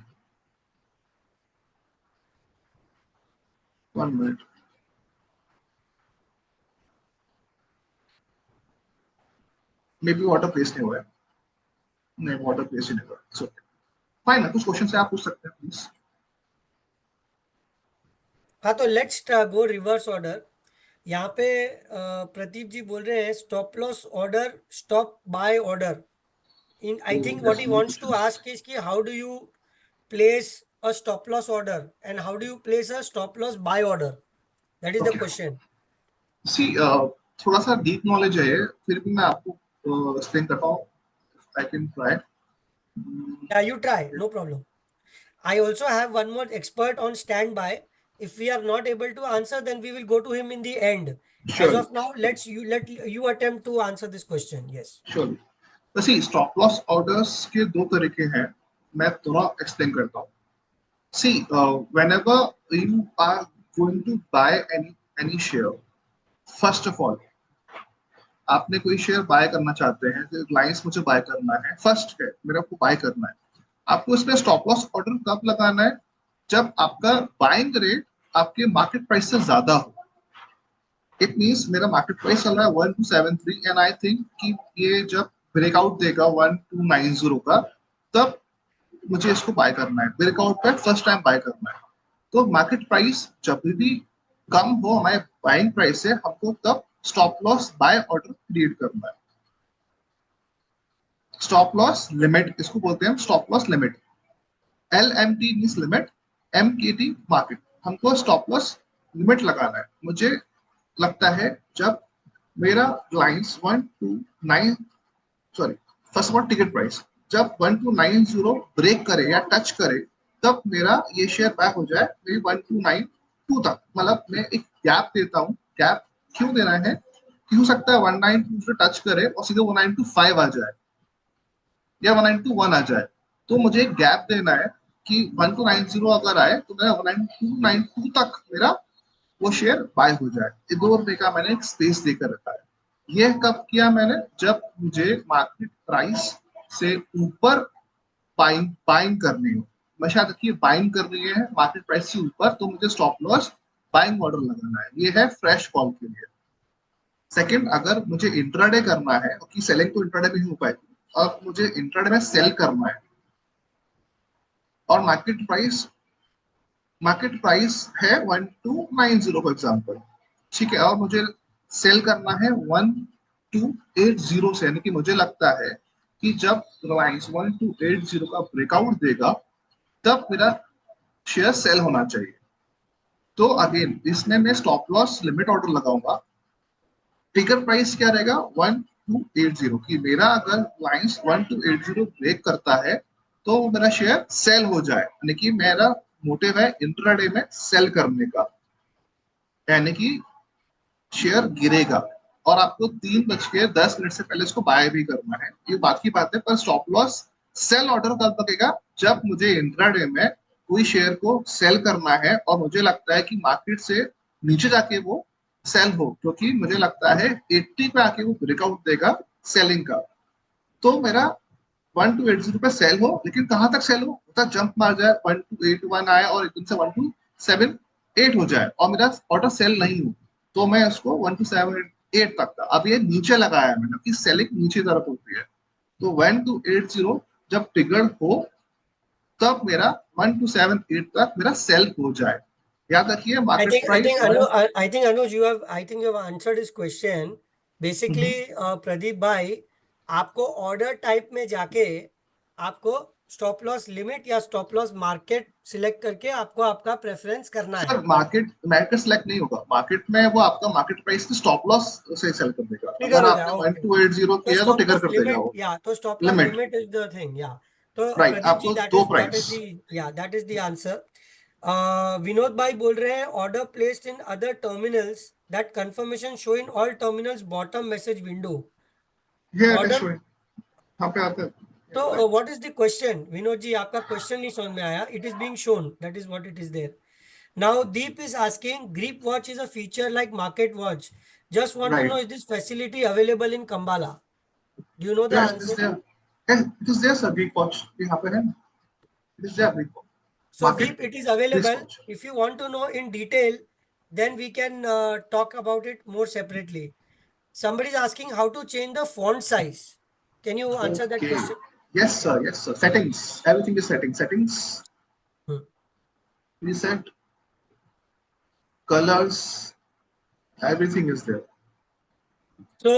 1 minute. May be order place नहीं हुआ है, नहीं ऑर्डर प्लेस ही नहीं हुआ है, सो फाइन है। कुछ क्वेश्चन से आप पूछ सकते हैं प्लीज। हाँ, तो लेट्स गो रिवर्स ऑर्डर। यहाँ पे प्रदीप जी बोल रहे हैं stop loss order, stop buy order. In I think what he wants to ask is कि how do you place a stop loss order and how do you place a stop loss buy order? That is the Okay. question. सी थोड़ा सा deep knowledge है ये, फिर भी मैं आपको explain करता हूँ. I can try. Yeah, you try, no problem. I also have one more expert on standby. If we are not able to answer, then we will go to him in the end. As sure of now, let you attempt to answer this question. Yes. Sure. तो सी stop loss orders के दो तरीके हैं, मैं थोड़ा explain करता हूँ. See whenever you are going to buy any share, first of all आपने कोई शेयर बाय करना चाहते हैं, रिलायंस मुझे बाय करना है, फर्स्ट है मेरे को बाय करना है. आपको इसमें स्टॉप लॉस ऑर्डर कब लगाना है? जब आपका बाइंग रेट आपके मार्केट प्राइस से ज्यादा हो. इट मींस मेरा मार्केट प्राइस चल रहा है 1273 एंड आई थिंक कि ये जब ब्रेकआउट देगा 1290 का, तब मुझे इसको बाय करना है. ब्रेकआउट पे फर्स्ट टाइम बाय करना है. तो मार्केट प्राइस जब भी कम हो हमारे बाइंग प्राइस से, हमको तब stop loss by order create करना है. स्टॉप लॉस लिमिट इसको बोलते हैं, stop loss limit. LMT means limit, MKT market. हमको स्टॉप लॉस लिमिट लगाना है. मुझे लगता है जब मेरा lines 1290, sorry first of all ticket price जब 1290 ब्रेक करे या टच करे, तब मेरा ये शेयर बैक हो जाए मेरी 1292 तक. मतलब मैं एक गैप देता हूँ. गैप क्यों देना है कि हो सकता है 1920 टच करे और सीधे 1925 आ जाए या 1921 आ जाए. तो मुझे एक गैप देना है कि 1290 अगर आए तो मेरा 1292 तक मेरा वो शेयर बाय हो जाए. ये ₹2 का मैंने एक स्पेस देकर रखा है. ये कब किया मैंने? जब मुझे मार्केट प्राइस से ऊपर बाइंग करनी हो. मैं शायद कि बाइंग करनी है मार्केट प्राइस से ऊपर, तो मुझे स्टॉप लॉस बाइंग ऑर्डर लगाना है. ये है फ्रेश कॉल के लिए. सेकंड, अगर मुझे इंट्राडे करना है, क्योंकि सेलिंग तो इंट्राडे में ही हो पाएगी, और मुझे इंट्राडे में सेल करना है और मार्केट प्राइस है 1290 फॉर एग्जांपल, ठीक है, और मुझे सेल करना है 1280 से, यानी कि मुझे लगता है कि जब रिलायंस 1280 का ब्रेकआउट देगा तब मेरा शेयर सेल होना चाहिए. तो अगेन इसमें मैं स्टॉप लॉस लिमिट ऑर्डर लगाऊंगा. टिकर प्राइस क्या रहेगा? 1280 की. मेरा अगर रिलायंस 1280 ब्रेक करता है तो मेरा शेयर सेल हो जाए, यानी कि मेरा मोटिव है इंट्राडे में सेल करने का, यानी कि शेयर गिरेगा और आपको 3:10 से पहले इसको बाय भी करना है. ये बात की बात है. पर स्टॉप लॉस सेल ऑर्डर कब लगेगा? जब मुझे इंट्राडे में कोई शेयर को सेल करना है और मुझे लगता है कि मार्केट से नीचे जाके वो सेल हो, क्योंकि मुझे लगता है 80 पे आके वो ब्रेकआउट देगा सेलिंग का. तो मेरा 1280 पे सेल हो, लेकिन कहां तक सेल हो? जंप मार जाए 1281 आए और एकदम से 1278 हो जाए और मेरा ऑर्डर सेल नहीं हो, तो मैं उसको 1278 तक का. अब ये नीचे लगाया मैंने कि सेलिंग नीचे तरफ होती है. तो 1280 जब ट्रिगर हो तब मेरा 1278 तक मेरा सेल हो जाए. याद रखिए I market think price I think Anuj, you have answered his question. Basically, Pradeep भाई, आपको ऑर्डर टाइप में जाके आपको स्टॉप लॉस लिमिट या स्टॉप लॉस मार्केट सिलेक्ट करके आपको आपका प्रेफरेंस करना सर है. मार्केट सेलेक्ट नहीं होगा. मार्केट में वो आपका मार्केट प्राइस की स्टॉप लॉस से सेल कर देगा. ट्रिगर अगर हो जाए. आपने ओके. 1280 तो किया तो स्टॉप ट्रिगर लॉस कर देगा लिमिट, वो. या तो stop loss limit limit is the thing. या तो राइट. प्रदीप जी, आपको दो that is price. the, yeah, that is the answer. Vinod भाई बोल रहे हैं order placed in other terminals that confirmation show in all terminals bottom message window. ये order, यहाँ पे आते हैं. तो what is the question? Vinod ji, आपका क्वेश्चन नहीं समझ में आया. It is being shown, that is what it is there. Now Deep is asking, grip watch is a feature like market watch, just want to know right. Is this facility available in कंबाला? Do you know the yes answer? It is there sir. Greek watch यहाँ पे है. It is there Greek watch. So market Deep, it is Greek available. Watch. If you want to know in detail, then we can talk about it more separately. Somebody is asking how to change the font size. Can you answer that Okay. question? Yes sir. Settings, everything is settings. Hmm. Reset colors, everything is there. So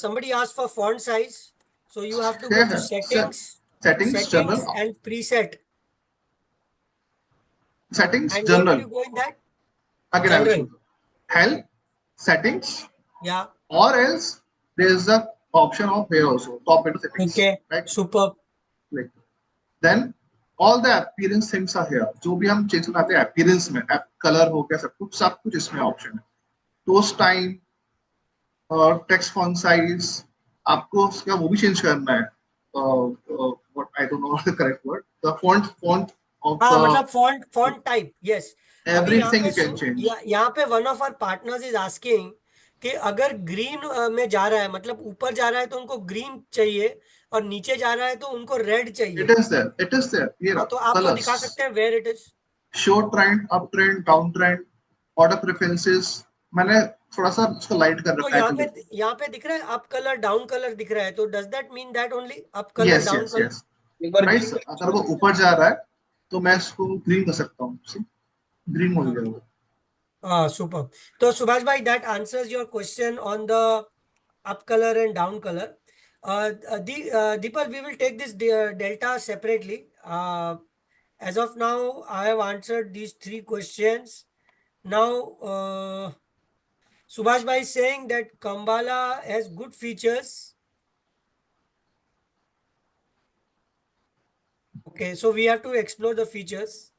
somebody asked for font size. So you have to go to Yeah, settings, settings, general. and preset. settings, And where will general. you go in that? Again, I will show General. you. Health, settings, Yeah. or else there is the option of here also, top menu settings. Okay. Right? Superb. Like then all the appearance things are here. जो भी हम change करते हैं appearance में, color हो गया सब कुछ इसमें option है. Post time और text font size आपको उसका वो भी चेंज करना है. What I don't know the correct word. The font of हाँ मतलब font type. Yes. अभी यहाँ everything पे you can change. यहाँ पे one of our partners is asking कि अगर ग्रीन में जा रहा है, मतलब ऊपर जा रहा है तो उनको ग्रीन चाहिए और नीचे जा रहा है तो उनको रेड चाहिए. It is there. It is there. Here हाँ, are तो आप वो दिखा colors. सकते हैं where it is. Show trend, uptrend, downtrend, order preferences. मैंने थोड़ा सा उसको लाइट कर तो रखा है. यहाँ पे दिख रहा है अप कलर डाउन कलर दिख रहा है, तो does that mean that only up colour Yes, down yes, colour? yes. एक बार Right, green sir. color अगर वो ऊपर जा रहा है तो मैं इसको ग्रीन कर सकता हूँ. ग्रीन हो गया वो. Super. So Subhash bhai, that answers your question on the up color and down color. Deepal, we will take this delta separately. As of now, I have answered these 3 questions. Now, Subhash bhai is saying that Kambala has good features. Okay, so we have to explore the features.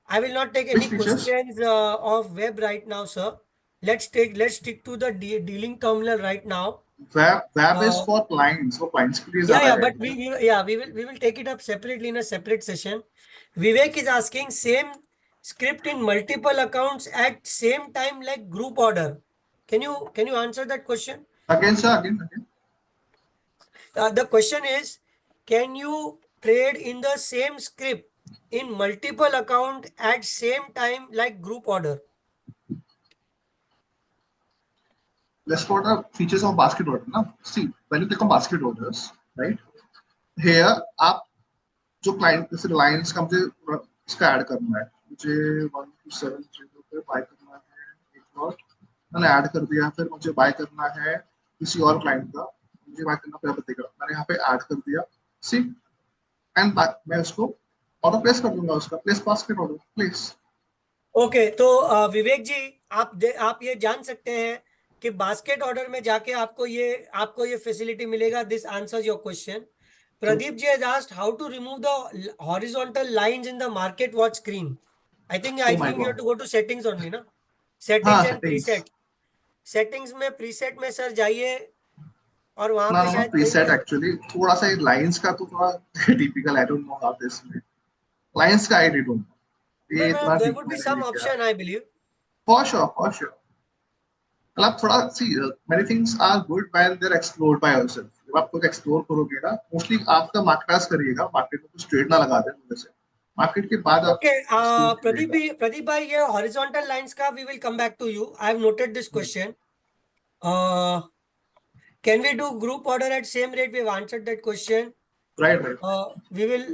I will not take any Which features? questions of web right now, sir. Let's stick to the dealing terminal right now. Web is for clients. वो clients के लिए Yeah, ज़्यादा है. but we will take it up separately in a separate session. Vivek is asking same script in multiple accounts at same time like group order. Can you answer that question? Again, sir. Again. The question is, can you trade in the same script in multiple account at same time like group order? Let's go to the features of basket order. Now, see, when you click on basket orders, right? Here, आप जो client जैसे Reliance का मुझे इसका add करना है. मुझे 1273 पे बाय करना है एक लॉट. मैंने ऐड कर दिया. फिर मुझे बाय करना है किसी और क्लाइंट का. मुझे बाय करना पड़ेगा. मैंने यहाँ पे ऐड कर दिया. सी एंड मैं उसको ऑर्डर प्लेस कर दूंगा. उसका place basket order place. Okay, तो विवेक जी आप ये जान सकते हैं कि बास्केट ऑर्डर में जाके आपको ये फैसिलिटी मिलेगा. This answers your question. Pradeep ji has asked how to remove the horizontal lines in the market watch screen. I think Oh my you have God. to go to settings only, na? Settings हाँ, and settings. preset. Settings में preset में sir जाइए और वहां No, पे no, शायद preset actually. थोड़ा सा लाइंस का तो थोड़ा typical. I don't know how this में. Lines का I don't know. ये इतना there deep would be मैंने some नहीं किया. option, I believe. For sure. मतलब थोड़ा see, many things are good when they're explored by yourself. जब आप कुछ explore करोगे ना, mostly आपका market करिएगा. मार्केट में कुछ ट्रेड ना लगा दें जैसे. मार्केट के बाद आप Okay, explore करिएगा. Pradeep bhai, ये horizontal lines का we will come back to you. I have noted this question. Can we do group order at same rate? We have answered that question. Right. We will.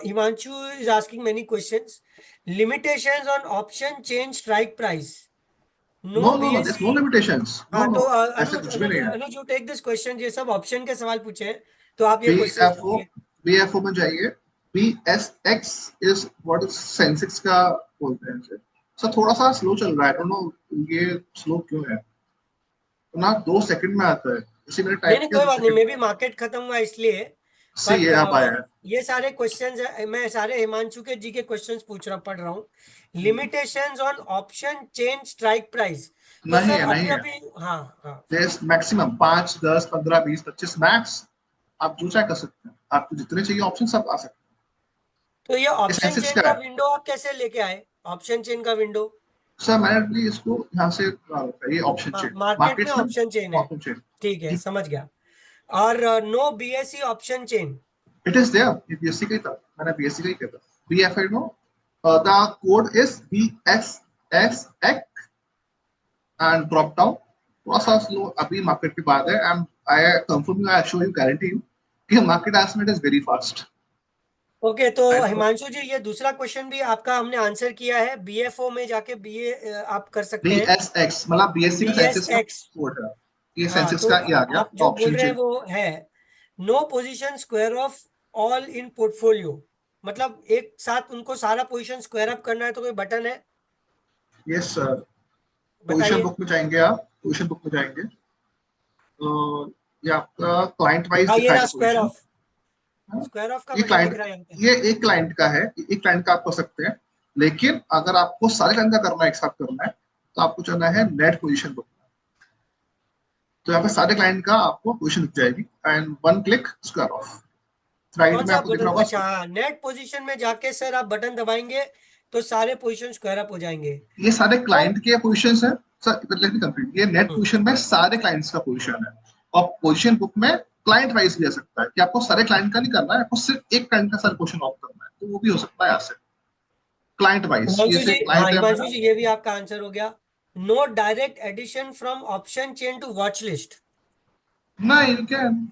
Himanshu is asking many questions. Limitations on option change strike price. No, there's no limitations. हाँ, तो ऐसा कुछ भी नहीं है. अनुज, you take this question. ये सब option के सवाल पूछे हैं, तो आप ये क्वेश्चन पूछिए. BFO में जाइए. BSX is what is Sensex का बोलते हैं. सर थोड़ा सा स्लो चल रहा है. I don't know ये स्लो क्यों है. ना 2 सेकंड में आता है. इसी मैंने टाइप नहीं, किया. कोई बात नहीं. मे भी मार्केट खत्म हुआ इसलिए. सही है आप आया. ये सारे क्वेश्चंस मैं सारे हिमांशु के जी के क्वेश्चंस पढ़ रहा हूँ. Limitations on option change strike price. तो नहीं सर है. अभी हाँ There's maximum 5, 10, 15, 20, 25 मैक्स. आप जो चाहे कर सकते हैं. आपको जितने चाहिए ऑप्शन सब आ सकते हैं. तो ये ऑप्शन Sensex चेन का का है. विंडो आप कैसे लेके आए? ऑप्शन चेन का विंडो सर मैंने भी इसको यहाँ से ये ऑप्शन चेन. मार्केट में ऑप्शन चेन है. Option chain. ठीक है, समझ गया. और no BSE option chain. It is there. ये BSC का ही था. मैंने BSC का ही किया था. BFI no. The code is BSXX and drop down. थोड़ा सा स्लो अभी मार्केट की बात है. I confirm you, I assure you, guarantee you कि market estimate is very fast. Okay, तो हिमांशु जी ये दूसरा क्वेश्चन भी आपका हमने आंसर किया है. बीएफओ में जाके बीए आप कर सकते हैं. BSX मतलब BSC का सेंसेक्स का BSX. कोड है. ये हाँ, सेंसेक्स तो का ये आ गया. आप जो बोल ऑप्शन रहे हैं चेन. वो है no position square off all in portfolio. मतलब एक साथ उनको सारा पोजीशन स्क्वायर अप करना है तो कोई बटन है? यस सर, पोजीशन बताइए। बुक में जाएंगे आप, पोजीशन बुक में जाएंगे तो ये आपका क्लाइंट वाइज हाँ, ये रहा दिखाएगा square position. Of. Square of का ये बटन दिख क्लाइंट, रहा है यहाँ पे। ये एक क्लाइंट का है, एक क्लाइंट का आप कर सकते हैं, लेकिन अगर आपको सारे क्लाइंट का करना है, एक साथ करना है, तो आपको चलना है नेट पोजीशन बुक। तो यहाँ पे सारे क्लाइंट का आपको पोजीशन दिख जाएगी and one click square of. Right कौन में सा आपको दिख बटन? रहा होगा अच्छा हाँ, नेट पोजीशन में जाके सर आप बटन दबाएंगे तो सारे पोजीशन स्क्वायर अप हो जाएंगे। ये सारे तो क्लाइंट के पोजीशंस है सर, लेट मी कंप्लीट। ये नेट पोजीशन में सारे क्लाइंट्स का पोजीशन है, और पोजीशन बुक में क्लाइंट वाइज भी आ सकता है कि आपको सारे क्लाइंट का नहीं करना है, आपको सिर्फ एक क्लाइंट का सारा पोजीशन ऑफ करना है, तो वो भी हो सकता है यहाँ से क्लाइंट वाइज। ये हिमांशु से जी, हाँ क्लाइंट है हिमांशु मेरा। जी, ये भी आपका आंसर हो गया। No direct addition from option chain to watch list. नहीं, यू कैन,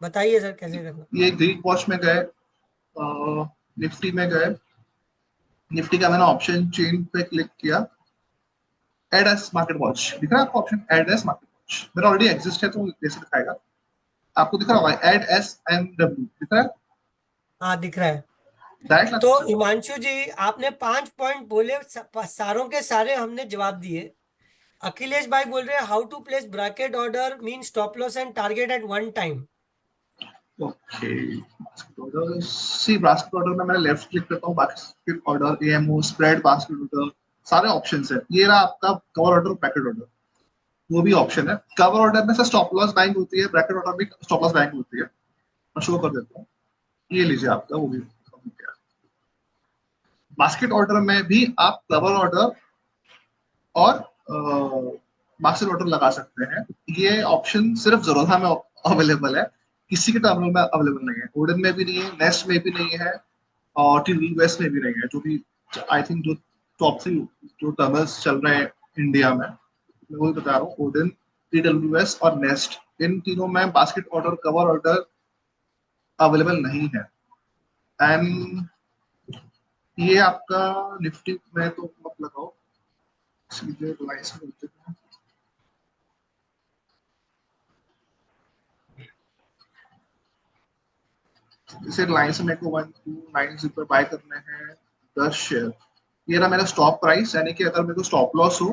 बताइए सर कैसे करना। ये ग्रीक वॉच में गए, निफ्टी में गए, निफ्टी का मैंने ऑप्शन चेन पे क्लिक किया, एड एस मार्केट वॉच दिख रहा है आपको, option add as market watch मेरा ऑलरेडी एग्जिस्ट है तो जैसे दिखाएगा आपको, दिख रहा होगा एड एस एम डब्ल्यू दिख रहा है, हाँ दिख रहा है। डायरेक्ट ला तो सकते हो। हिमांशु जी, आपने 5 पॉइंट बोले, सारों के सारे हमने जवाब दिए। अखिलेश भाई बोल रहे हैं how to place bracket order mean stop loss and target at one time. Okay, see basket order में मैं लेफ्ट क्लिक करता हूँ, basket order, AMO, spread, basket order, सारे ऑप्शंस है। ये रहा आपका कवर ऑर्डर, ब्रैकेट ऑर्डर, वो भी ऑप्शन है। कवर ऑर्डर में से स्टॉप लॉस बाइंग होती है, ब्रैकेट ऑर्डर भी स्टॉप लॉस बाइंग होती है, मैं शो कर देता हूँ। ये लीजिए आपका वो भी बास्केट ऑर्डर में भी आप कवर ऑर्डर और बास्केट ऑर्डर लगा सकते हैं। ये ऑप्शन सिर्फ ज़रोधा में अवेलेबल है, किसी के टर्मिनल में अवेलेबल नहीं है, ओडन में भी नहीं है, नेस्ट में भी नहीं है, और टी वेस्ट में भी नहीं है, जो भी आई थिंक जो टॉप 3 जो टर्मिनल्स चल रहे हैं इंडिया में, मैं वही बता रहा हूँ, ओडन, टीडब्ल्यूएस और नेस्ट, इन तीनों में basket order, cover order available नहीं है। एंड ये आपका निफ्टी में तो मत लगाओ, सीधे लाइस में होते हैं। जैसे लाइन से मेरे को 1290 पर बाय करने हैं 10 शेयर, ये रहा मेरा स्टॉप प्राइस, यानी कि अगर मेरे को स्टॉप लॉस हो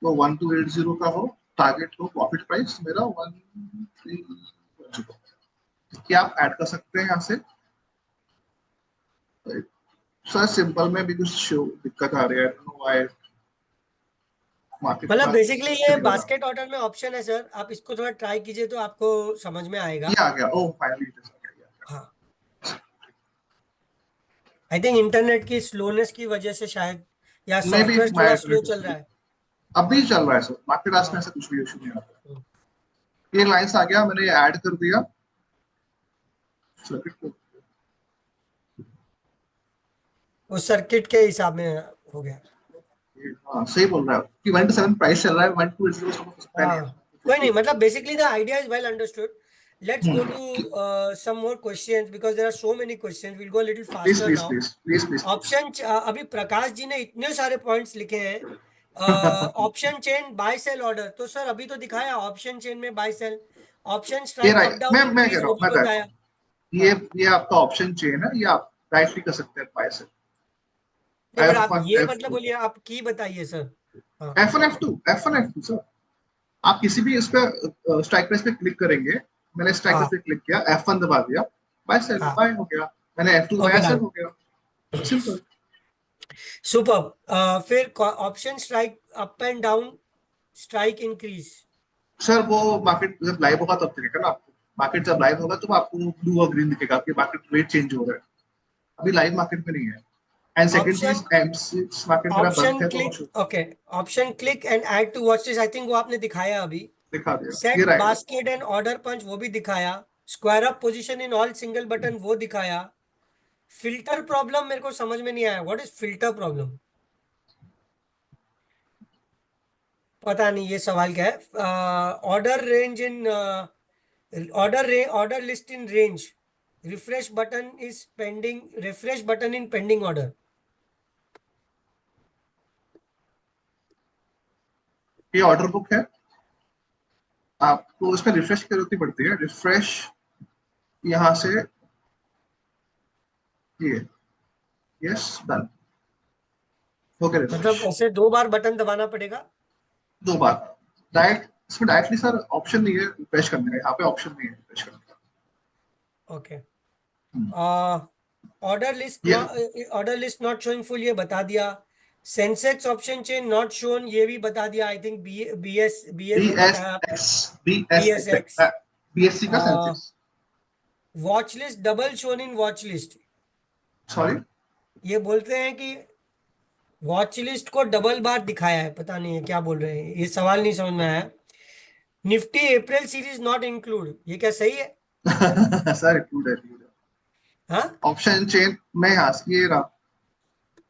तो 1280 का हो, टारगेट हो, प्रॉफिट प्राइस मेरा 1310। क्या आप ऐड कर सकते हैं यहाँ से सर? सिंपल में भी कुछ शो दिक्कत आ रही है, व्हाई मार्केट मतलब का बेसिकली ये चल रहा है। बास्केट ऑर्डर में ऑप्शन है सर, आप इसको थोड़ा ट्राई कीजिए तो आपको समझ में आएगा। ये आ गया, ओह फाइनली हाँ, आई थिंक इंटरनेट की स्लोनेस की वजह से शायद, या मे बी सॉफ्टवेयर थोड़ा स्लो चल रहा है। अभी चल रहा है सर, मार्केट आज में हाँ। ऐसा कुछ भी इशू नहीं आता। ये लाइन्स आ गया, मैंने ये ऐड कर दिया सर्किट को। उस सर्किट के हिसाब में हो गया। हाँ सही बोल रहा है कि 1 to 7 प्राइस चल रहा है, 1 to 8 हो सकता है नहीं हाँ, कोई नहीं, मतलब basically the idea is well understood. Let's go to है। some more questions because there are so many questions. We'll go a little please faster please now. Please please please option, अभी प्रकाश जी ने इतने सारे पॉइंट्स लिखे हैं। Option chain buy sell order, तो sir अभी तो दिखाया ऑप्शन चेन में बाय सेल। ऑप्शन ये स्ट्राइक अप राइट, डाउन मैं कह इंक्रीज रहा वो हूँ, भी मैं कह रहा बताया। हूँ, हाँ, ये आपका ऑप्शन चेन है, ये आप राइट भी कर सकते हैं बाय से। नहीं बट आप F1 ये मतलब F2 बोलिए, आप की बताइए सर। हाँ F1 F2 F1 F2 sir, आप किसी भी इस पे स्ट्राइक प्राइस पे क्लिक करेंगे, मैंने स्ट्राइक प्राइस हाँ पे क्लिक किया, F1 दबा दिया, बाय सेल हाँ, बाय हो गया, मैंने F2 ओके दबाया, सेल डन, हो गया, सिंपल। सुपर। फिर option strike up and down, strike increase. Sir वो मार्केट जब लाइव होगा तब दिखेगा ना आपको, मार्केट जब लाइव होगा तो आपको ब्लू और ग्रीन दिखेगा कि मार्केट रेट चेंज हो रहा है, अभी लाइव मार्केट में नहीं है। एंड सेकंड ऑप्शन चीज, M6 मार्केट मेरा बंद ऑप्शन है तो click, okay, option click and add to watch list, I think वो आपने दिखाया अभी। दिखा दिया, ये सेट रहेगा। बास्केट एंड ऑर्डर पंच वो भी दिखाया। Square up position in all single button वो दिखाया। फिल्टर प्रॉब्लम मेरे को समझ में नहीं आया, व्हाट इज फिल्टर प्रॉब्लम? पता नहीं ये सवाल क्या है। Order range in, order list in range, refresh button is pending, refresh button in pending order. ये ऑर्डर बुक है, आपको इसमें रिफ्रेश की जरूरत पड़ती है, रिफ्रेश यहाँ से, ये यस डन हो गया मतलब रिफ्रेश ऐसे 2 बार बटन दबाना पड़ेगा? 2 बार डायरेक्ट इसमें डायरेक्टली सर ऑप्शन नहीं है रिफ्रेश करने का यहाँ पे ऑप्शन नहीं है रिफ्रेश करने का ओके। हम्म, ऑर्डर लिस्ट ये order list not showing full, ये बता दिया। Sensex option chain not shown, ये भी बता दिया। I think B A B में एस बताया आपने। X B S X. B S C का Sensex watch list double shown in watch list, sorry ये बोलते हैं कि वॉच लिस्ट को डबल बार दिखाया है, पता नहीं है क्या बोल रहे हैं, ये सवाल नहीं समझ में आया। Nifty April series not include, ये क्या सही है? सर include है हाँ, ऑप्शन चेन में यहाँ ये रहा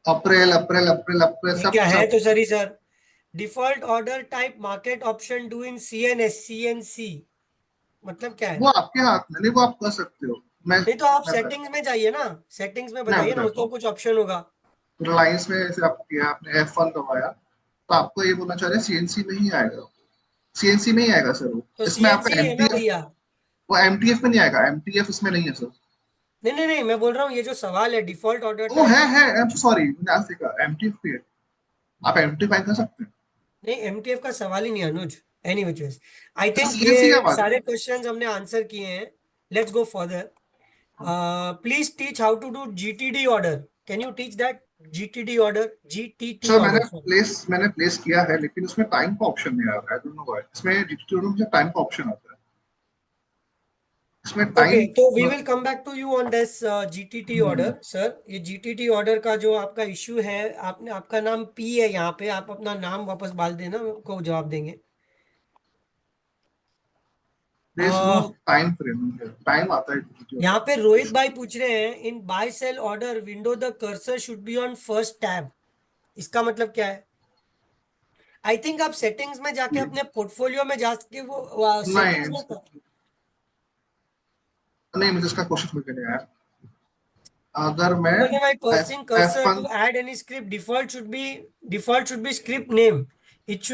अप्रैल अप्रैल अप्रैल अप्रैल ये सब क्या है सब तो सही sir. Default order type market option do in CNC, मतलब क्या वो है? आपके हाथ में नहीं वो आप कर सकते हो नहीं तो आप मैं सेटिंग्स में जाइए ना, सेटिंग्स में मैं बताइए ना, बताता उसमें हूँ कुछ ऑप्शन होगा। रिलायंस में ऐसे आप किया आपने F1 दबाया तो आपको ये बोलना चाह रहे हैं सीएनसी में ही आएगा सीएनसी में ही आएगा सर वो तो इसमें CNC आपका है ना एमटीएफ भैया? वो एमटीएफ में नहीं आएगा एमटीएफ इसमें नहीं है सर नहीं नहीं नहीं, मैं बोल रहा हूँ ये जो सवाल है डिफॉल्ट ऑर्डर ओ टाइप। है आई एम सॉरी मैंने आज देखा एमटीएफ पे है आप एमटीएफ फाइन कर सकते हैं नहीं, MTF का सवाल ही नहीं अनुज। एनी विचेस, आई तो थिंक सीएनसी क्या ये बात सारे है क्वेश्चंस हमने आंसर किए हैं। Let's go further. Please teach how to do GTD order. Can you teach that? GTD order, GTT sir order sorry. मैंने प्लेस किया है लेकिन उसमें टाइम का ऑप्शन नहीं आ रहा है आई डोंट नो व्हाई इसमें डिटेल में टाइम का ऑप्शन आता है इसमें ओके, टाइम तो we will come back to you on this GTT order sir. ये GTT ऑर्डर का जो आपका इश्यू है, आपने, आपका नाम P है यहाँ पे, आप अपना नाम वापस डाल देना, को जवाब देंगे। There is no time frame time आता है डिटेल यहाँ पे रोहित भाई पूछ रहे हैं, in buy sell order window the cursor should be on first tab, इसका मतलब क्या है? आई थिंक आप सेटिंग्स में जाके अपने पोर्टफोलियो में जाके वो सेटिंग्स नहीं में नहीं मुझे इसका क्वेश्चन समझ में नहीं आया अगर मैं बोले भाई, F pursuing F cursor one two add any script, default should be script name, it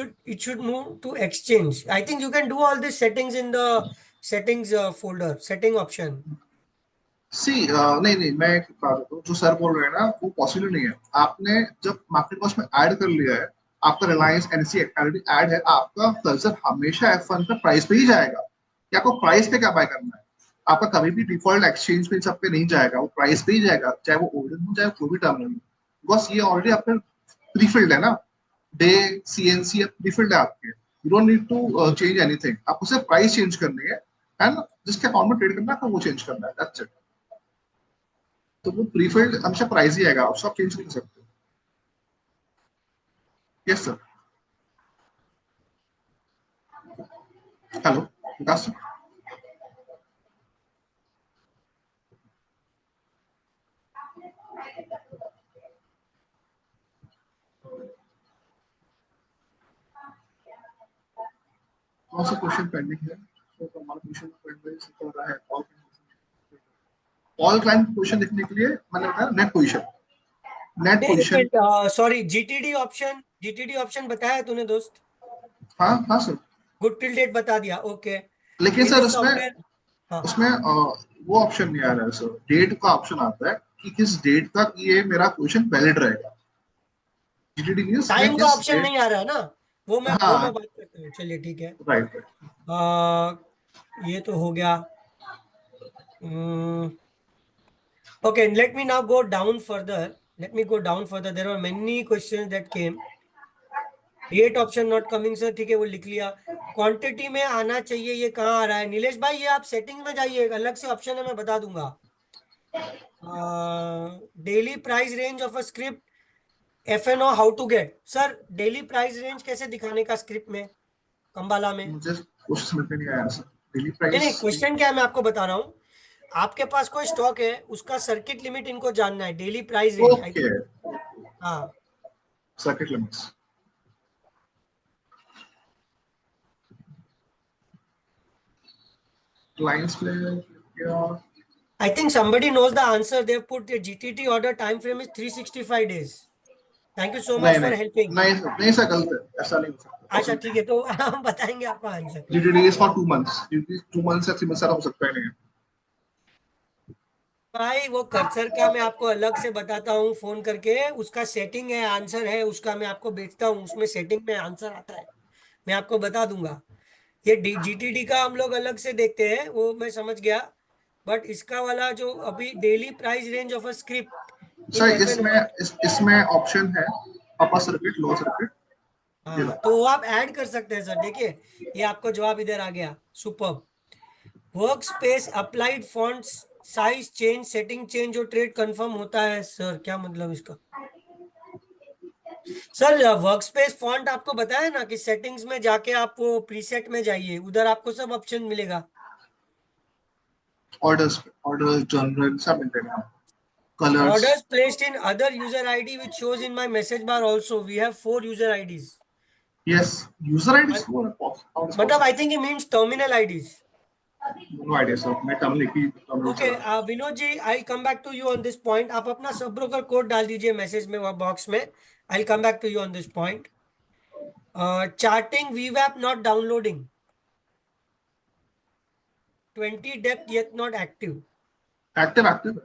should move to exchange. I think you can do all these settings in the settings folder, setting option. सी नहीं नहीं मैं एक बात बताता हूँ जो sir बोल रहे हैं ना वो पॉसिबल नहीं है आपने जब मार्केट कॉस्ट में ऐड कर लिया है आपका रिलायंस एनसी ऑलरेडी ऐड है आपका कर्सर हमेशा F1 का प्राइस पे ही जाएगा कि आपको प्राइस पे क्या बाय करना है आपका कभी भी डिफॉल्ट एक्सचेंज पे सब पे नहीं जाएगा वो प्राइस पे ही जाएगा चाहे वो ओल्डन हो चाहे कोई भी टर्मिनल हो बस ये ऑलरेडी आपका प्रीफिल्ड है ना डे सीएनसी प्रीफिल्ड है आपके you don't need to change anything आपको सिर्फ प्राइस चेंज करनी है एंड जिसके अकाउंट में ट्रेड करना है आपको वो चेंज करना है दैट्स इट तो वो प्रीफिल्ड हमेशा प्राइस ही आएगा उसको आप चेंज नहीं कर सकते यस सर हेलो विकास सर कौन सा क्वेश्चन पेंडिंग है तो हमारा क्वेश्चन पेंडिंग कर रहा है ऑल क्लाइंट क्वेश्चन देखने के लिए मैंने बताया नेट नहीं, एक position minute, sorry, GTD option बताया तूने दोस्त? हाँ हाँ सर गुड टिल डेट बता दिया, ओके। लेकिन इज सर दिस उसमें सॉफ्टवेयर? हाँ, उसमें वो ऑप्शन नहीं आ रहा है सर डेट का ऑप्शन आता है कि किस डेट तक ये मेरा क्वेश्चन वैलिड रहेगा जीटीडी न्यूज में टाइम का किस ऑप्शन डेट नहीं आ रहा है ना, वो मैं हाँ बात करता हूँ, चलिए ठीक है। राइट राइट आ, ये तो हो गया। Okay, let me now go down further. Let me go down further. There are many questions that came. Date option not coming, sir. ठीक है, वो लिख लिया। क्वांटिटी में आना चाहिए, ये कहाँ आ रहा है नीलेश भाई? ये आप सेटिंग में जाइए, एक अलग से ऑप्शन है, मैं बता दूंगा। Daily price range of a script, FNO how to get. Sir, daily price range कैसे दिखाने का स्क्रिप्ट में, कंबाला में? मुझे क्वेश्चन समझ में नहीं आया सर डेली नहीं प्राइस नहीं, क्वेश्चन क्या है मैं आपको बता रहा हूँ। आपके पास कोई स्टॉक है, उसका सर्किट लिमिट इनको जानना है, डेली प्राइस रेंज, आई ओके थिंक। हाँ, सर्किट लिमिट्स क्लाइंट्स पे क्या I think somebody knows the answer. They've put the GTT order time frame is 365 days. Thank you so much नहीं for नहीं helping. नहीं नहीं सर गलत है ऐसा नहीं हो सकता अच्छा पॉसिबल ठीक नहीं है, तो हम बताएंगे आपको answer. GTD is for 2 months क्योंकि 2 मंथ्स या 3 मंथ्स हो सकता है नहीं भाई वो कर्सर का मैं आपको अलग से बताता हूँ फोन करके, उसका सेटिंग है, आंसर है उसका, मैं आपको भेजता हूँ, उसमें सेटिंग में आंसर आता है, मैं आपको बता दूंगा। ये जीटीडी का हम लोग अलग से देखते हैं, वो मैं समझ गया। बट इसका वाला जो अभी daily price range of a script in sir F N इसमें इसमें ऑप्शन है अपर सर्किट, लो सर्किट। ये हाँ, लो। तो वो आप ऐड कर सकते हैं सर। देखिए, ये आपको जवाब इधर आ गया, super. Work space applied font size change, setting change और ट्रेड कंफर्म होता है। सर क्या मतलब इसका? सर वर्क स्पेस फॉन्ट आपको बताया ना कि सेटिंग्स में जाके आप वो प्रीसेट में जाइए, उधर आपको सब ऑप्शन मिलेगा। ऑर्डर्स, ऑर्डर्स जनरल सब मिलेगा, colours. Orders placed in other user ID which shows in my message bar also. We have 4 user IDs. Yes, user ID I- वो मतलब I possible. think he means terminal IDs. No idea sir, मैं term लिखी, term Okay, चला। Vinod ji, I'll come back to you on this point. आप अपना sub broker code डाल दीजिए message में, वह बॉक्स में। I'll come back to you on this point. Charting VWAP not downloading. 20 depth yet not active. Active active,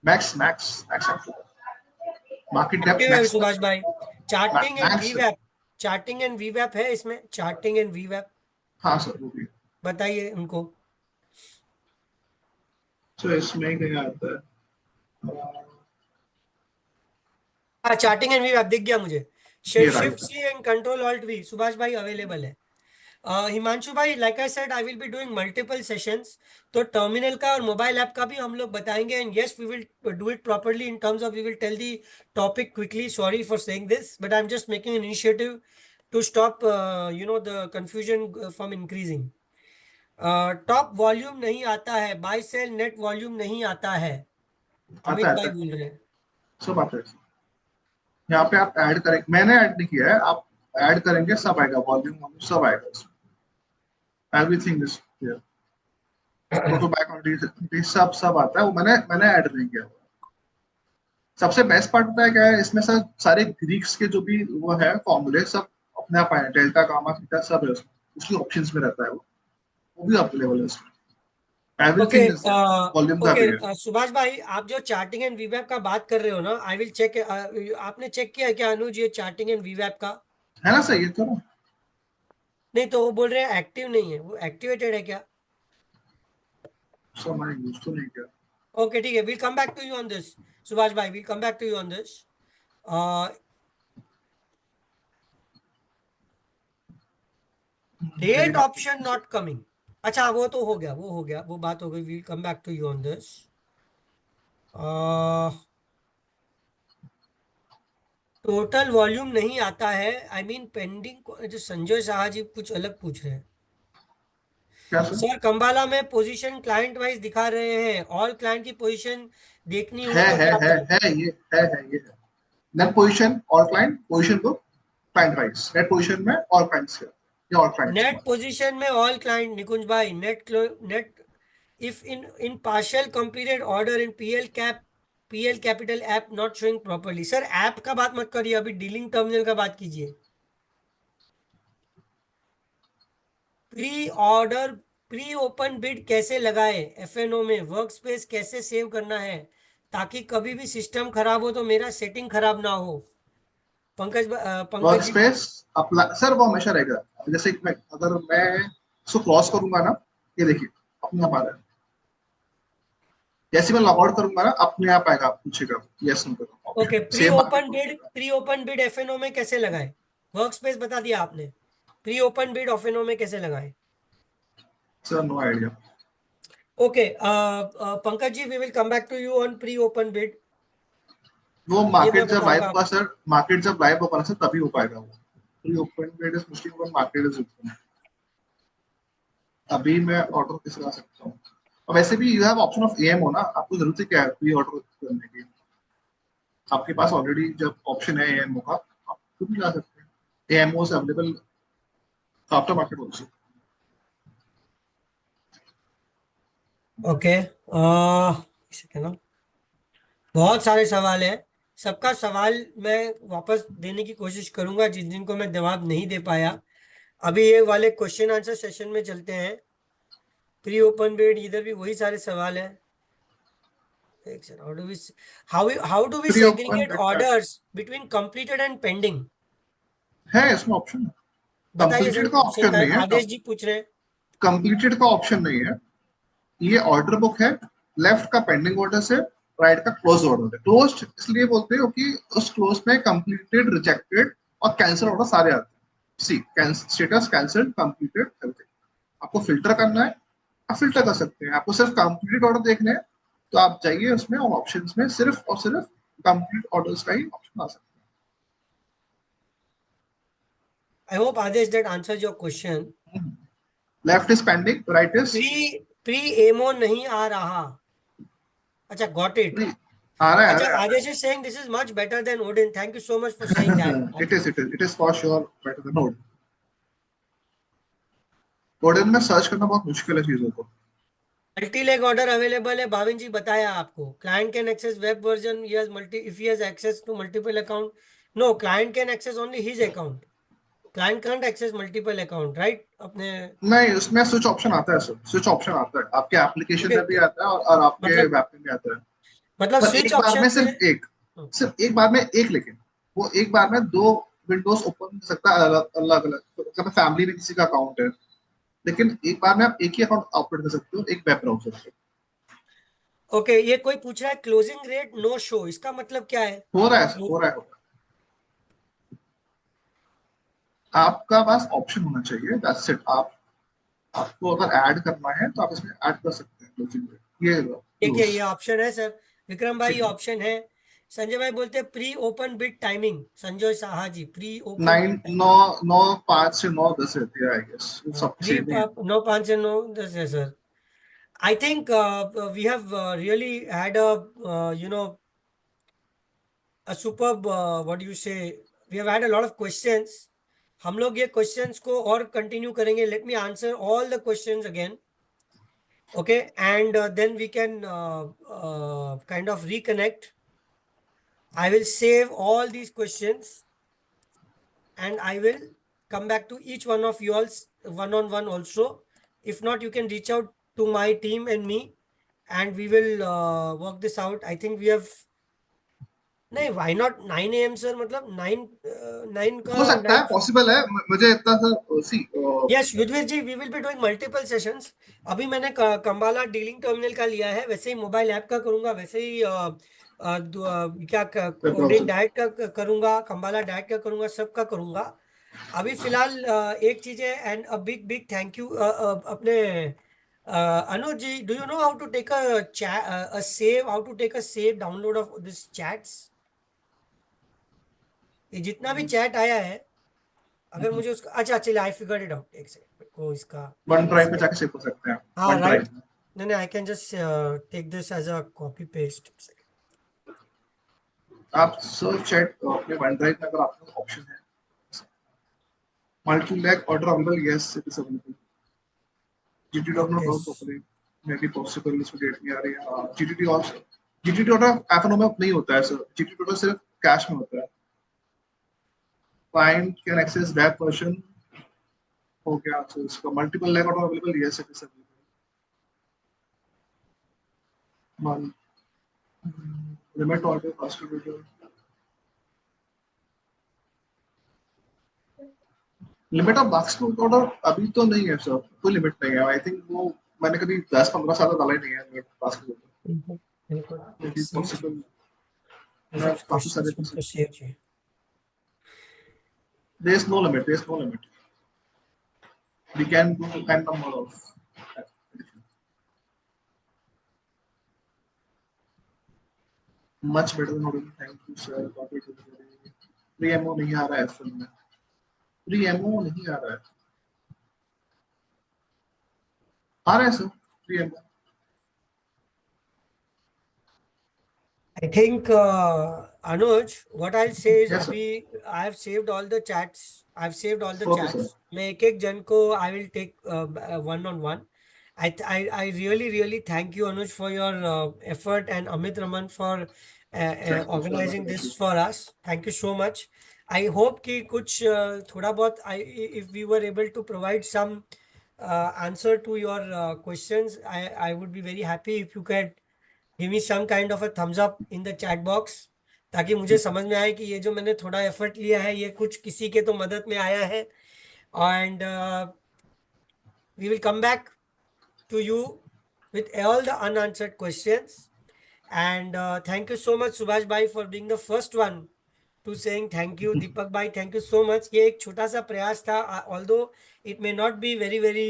max max max active, market depth Active है max, Subhash भाई। Charting and max. वीवैप, charting and वीवैप है इसमें, charting and वीवैप। हाँ sir वो भी। बताइए उनको। तो इसमें क्या आता है? हाँ, चार्टिंग एंड व्यू आप दिख गया मुझे। ये shift right. C and control alt V, Subhash भाई अवेलेबल है। हिमांशु भाई, like I said I will be doing multiple sessions, तो टर्मिनल का और मोबाइल ऐप का भी हम लोग बताएंगे। And yes, we will do it properly in terms of we will tell the topic quickly. Sorry for saying this, but I am just making an initiative to stop the confusion from increasing. Top volume नहीं आता है, bye cell net volume नहीं आता है, आता अमित है, आता भाई है, बोल रहे हैं। सब आता है। यहाँ पे आप ऐड करें, मैंने ऐड नहीं किया है, आप ऐड करेंगे सब आएगा, वॉल्यूम सब आएगा इसमें, everything is here. Go to back on, सब सब आता है, वो मैंने मैंने ऐड नहीं किया। सबसे बेस्ट पार्ट होता है क्या है इसमें सर, सारे ग्रीक्स के जो भी वो है फॉर्मूले सब अपने आप आए, डेल्टा गामा थीटा सब है उसमें, उसकी ऑप्शंस में रहता है वो भी अवेलेबल है उसमें, okay, everything is there, volume का भी है। ओके सुभाष भाई, आप जो चार्टिंग एंड वीवैप का बात कर रहे हो ना, आई विल चेक। आपने चेक किया है क्या अनुज, ये चार्टिंग एंड वीवैप का? है ना सर, ये तो ना। नहीं, तो वो बोल रहे हैं एक्टिव नहीं है, वो एक्टिवेटेड है क्या? सर मैंने यूज तो नहीं किया। ओके ठीक है, will come back to you on this. Subhash भाई, will come back to you on this. Date option not coming. अच्छा, वो तो हो गया, वो हो गया, वो बात हो गई। Will come back to you on this. Total volume नहीं आता है, आई मीन पेंडिंग। जो संजय शाह जी कुछ अलग पूछ रहे हैं। क्या सर? सर कंबाला में पोजीशन क्लाइंट वाइज दिखा रहे हैं, ऑल क्लाइंट की पोजीशन देखनी हो है तो है क्या है करूं? है ये ये है। Net position all client position को क्लाइंट वाइज, नेट पोजीशन में ऑल क्लाइंट्स के, या ऑल क्लाइंट्स नेट में। पोजीशन में ऑल क्लाइंट, निकुंज भाई, net if in partial completed order in PL capital app not showing properly. Sir app का बात मत करिए, अभी डीलिंग टर्मिनल का बात कीजिए। Pre order, pre open bid कैसे लगाए एफएनओ में, वर्क स्पेस कैसे सेव करना है ताकि कभी भी सिस्टम खराब हो तो मेरा सेटिंग खराब ना हो। पंकज वर्क जी। स्पेस अप्लाई सर वो हमेशा रहेगा। जैसे कि मैं अगर मैं इसको क्रॉस करूंगा ना, ये देखिए अपने आप आ रहा है, जैसे मैं लॉग आउट करूंगा ना अपने आप आएगा, पूछेगा यस नो करो okay, option, save market pre open bid FNO में कैसे लगाए? वर्क स्पेस बता दिया आपने, प्री ओपन बिड एफएनओ में कैसे लगाए? Sir no idea. Okay, Pankaj ji, we will come back to you on pre open bid. वो ये मैं मार्केट जब लाइव बताऊंगा होगा आपको। सर, मार्केट जब लाइव होगा ना सर तभी हो पाएगा वो। प्री ओपन ट्रेड इज मुश्किल, वन मार्केट इज ओपन। अभी मैं ऑर्डर किस लगा सकता हूँ? और वैसे भी you have option of AMO ना, आपको जरूरत ही क्या है प्री ऑर्डर करने की? आपके पास ऑलरेडी जब ऑप्शन है एएमओ का, आप खुद भी ला सकते हैं। AMO is available after market also। Okay, second, बहुत सारे सवाल हैं, सबका सवाल मैं वापस देने की कोशिश करूंगा जिन जिन को मैं जवाब नहीं दे पाया। अभी ये वाले क्वेश्चन आंसर सेशन में चलते हैं। प्री ओपन बिड, इधर भी वही सारे सवाल हैं। एक second, how do we pre open segregate bid orders between completed and pending? है, इसमें ऑप्शन है। बताइए कंप्लीटेड सर, का ऑप्शन ऑप्शन का है, नहीं है, आदेश जी पूछ रहे हैं। कंप्लीटेड का ऑप्शन नहीं है। ये ऑर्डर बुक है, लेफ्ट का पेंडिंग ऑर्डर है, राइट का क्लोज ऑर्डर है। क्लोज इसलिए बोलते हैं क्योंकि उस क्लोज में कंप्लीटेड, रिजेक्टेड और कैंसिल ऑर्डर सारे आते हैं। See status cancelled, completed, everything. आपको फिल्टर करना है, आप फिल्टर कर सकते हैं। आपको सिर्फ कंप्लीटेड ऑर्डर देखने हैं तो आप जाइए उसमें और ऑप्शंस में सिर्फ और सिर्फ कंप्लीट ऑर्डर्स का ही ऑप्शन आ सकता I hope Adesh that answers your question. है। Left is pending, right is pre MO नहीं आ रहा। अच्छा, गॉट इट। आ रहा है, आ अच्छा, रहा है, Adesh is saying this is much better than Odin. Thank you so much for saying that. It is for sure better than note. Coding में सर्च करना बहुत मुश्किल है चीजों को। मल्टी लेग ऑर्डर अवेलेबल है, भाविन जी बताया आपको। Client can access web version, if he has access to multiple account. No, client can access only his account. Client can't access multiple account, right? अपने नहीं, उसमें स्विच ऑप्शन आता है sir, switch option आता है आपके एप्लीकेशन ओके, में भी आता है और आपके मतलब वेब में भी आता है। पर स्विच एक बार में ऑप्शन से। सिर्फ एक बार में एक, लेकिन वो एक बार में दो विंडोज ओपन कर सकता है अलग अलग अलग। अगर फैमिली में किसी का अकाउंट है, लेकिन एक बार में आप एक ही अकाउंट ऑपरेट कर सकते हो एक वेब ब्राउजर से। ओके, ये कोई पूछ रहा है क्लोजिंग रेट नो शो, इसका मतलब क्या है? हो रहा है, हो रहा है, हो रहा है। आपका पास ऑप्शन होना चाहिए, दैट्स इट। आपको अगर ऐड करना है तो आप इसमें ऐड कर सकते हैं closing rate। ये ठीक है, क्लोज ये ऑप्शन है सर। विक्रम भाई, ठीक ये है। ऑप्शन है। संजय भाई बोलते हैं pre open bit timing. Sanjay Saha ji, pre open nine bit नौ टाइमिंग। 9 5 से 9 10 रहती है, आई गेस सब प्री सेम ही है। 9 5 से 9 10 है sir. I think we have really had a superb, what do you say? We have had a lot of questions. हम लोग ये questions को और continue करेंगे. Let me answer all the questions again. Okay, and then we can kind of reconnect. I will save all these questions and I will come back to each one of you all's one on one also. If not, you can reach out to my team and me and we will work this out. I think we have. नहीं, why not 9 AM sir? मतलब 9 का हो सकता है, 9। Possible है। मुझे इतना सा see yes Yudhveer ji, we will be doing multiple sessions. अभी मैंने कंबाला डीलिंग टर्मिनल का लिया है, वैसे ही मोबाइल ऐप का करूंगा, वैसे ही वेब ओडिन ब्राउजर। डाइट का करूंगा, कंबाला डाइट का करूंगा, सबका करूंगा। अभी फिलहाल एक चीज है, and a big big thank you अपने Anuj ji. Do you know how to take a save, how to take a save download of this chats? ये जितना भी चैट आया है, अगर मुझे उसका, अच्छा चलिए, आई फिगर्ड इट आउट। एक सेकंड, मेरे को इसका वन ड्राइव पे जाके सेव कर सकते हैं हाँ, वन ड्राइव राइट। में। नहीं नहीं, I can just take this as a copy paste. आप सर्च चैट अपने वन ड्राइव में, अगर आपके ऑप्शन है multi leg order available, yes it is available. GTD of not okay, work properly, may B possible, इसमें date नहीं आ रही है। GTD of GTD order FNO में नहीं होता है सर, जीटीडी ऑर्डर सिर्फ कैश में होता है। Client can access that version. हो गया, तो इसका multiple lag order available, yes it is available. Limit order fast order, limit of basket order अभी तो नहीं है सर, कोई लिमिट नहीं है। आई थिंक वो मैंने कभी 10-15 साल डाला ही नहीं है limit basket order. May be save possible, मैं चाहिए काफी सारे क्वेश्चंस, तो सेव चाहिए। there is no limit, there is no limit, we can do n number of much better than Odin, thank you sir। Pre MO नहीं आ रहा है फिल्म में, प्री एमओ नहीं आ रहा है। आ रहा है sir pre MO. I think Anuj, what I'll say is yes sir, अभी I have saved all the chats. I've saved all the okay sir. chats. मैं एक एक जन को I will take one on one. I really really thank you Anuj for your effort and Amit Raman for thank you sir, organizing thank this you. for us. Thank you so much. I hope कि कुछ थोड़ा बहुत if we were able to provide some answer to your questions. I would be very happy if you could give me some kind of a thumbs up in the chat box, ताकि मुझे समझ में आए कि ये जो मैंने थोड़ा एफर्ट लिया है ये कुछ किसी के तो मदद में आया है. And we will come back to you with all the unanswered questions. And thank you so much Subhash bhai for being the first one to saying thank you. Deepak bhai, thank you so much. ये एक छोटा सा प्रयास था, although it may not be very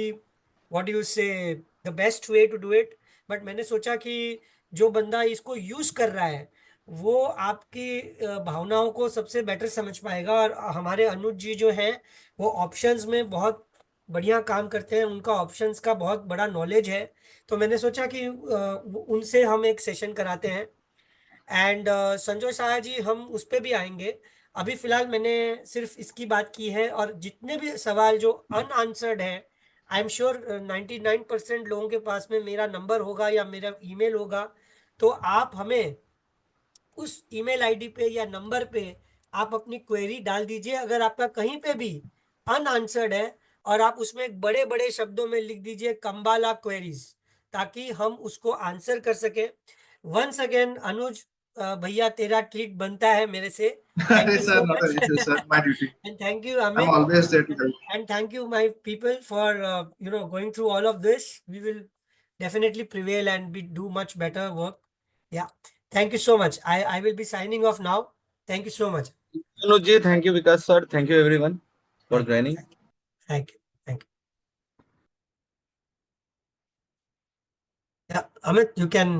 what do you say the best way to do it, but मैंने सोचा कि जो बंदा इसको यूज कर रहा है वो आपकी भावनाओं को सबसे बेटर समझ पाएगा. और हमारे अनुज जी जो हैं वो ऑप्शंस में बहुत बढ़िया काम करते हैं, उनका ऑप्शंस का बहुत बड़ा नॉलेज है. तो मैंने सोचा कि उनसे हम एक सेशन कराते हैं. एंड संजय शाह जी हम उस पर भी आएंगे. अभी फिलहाल मैंने सिर्फ इसकी बात की है, और जितने भी सवाल जो अनआंसर्ड है आई एम श्योर 99% लोगों के पास में मेरा नंबर होगा या मेरा ईमेल होगा. तो आप हमें उस ईमेल आईडी पे या नंबर पे आप अपनी क्वेरी डाल दीजिए अगर आपका कहीं पे भी अनआंसर्ड है, और आप उसमें बड़े बड़े शब्दों में लिख दीजिए कंबाला क्वेरीज, ताकि हम उसको आंसर कर सके. वंस अगेन अनुज भैया तेरा ट्रीट बनता है मेरे से. Thank Yes, you sir, so not an much. issue, sir. My duty. And thank you I'm Amit. always there to help. And thank you my people for going through all of this. We will definitely prevail and be do much better work. Yeah, thank you so much. I will be signing off now. Thank you so much. Anuj ji, thank you Vikas sir, thank you everyone for Thank you. joining. Thank you. Thank you. Yeah, Amit, you can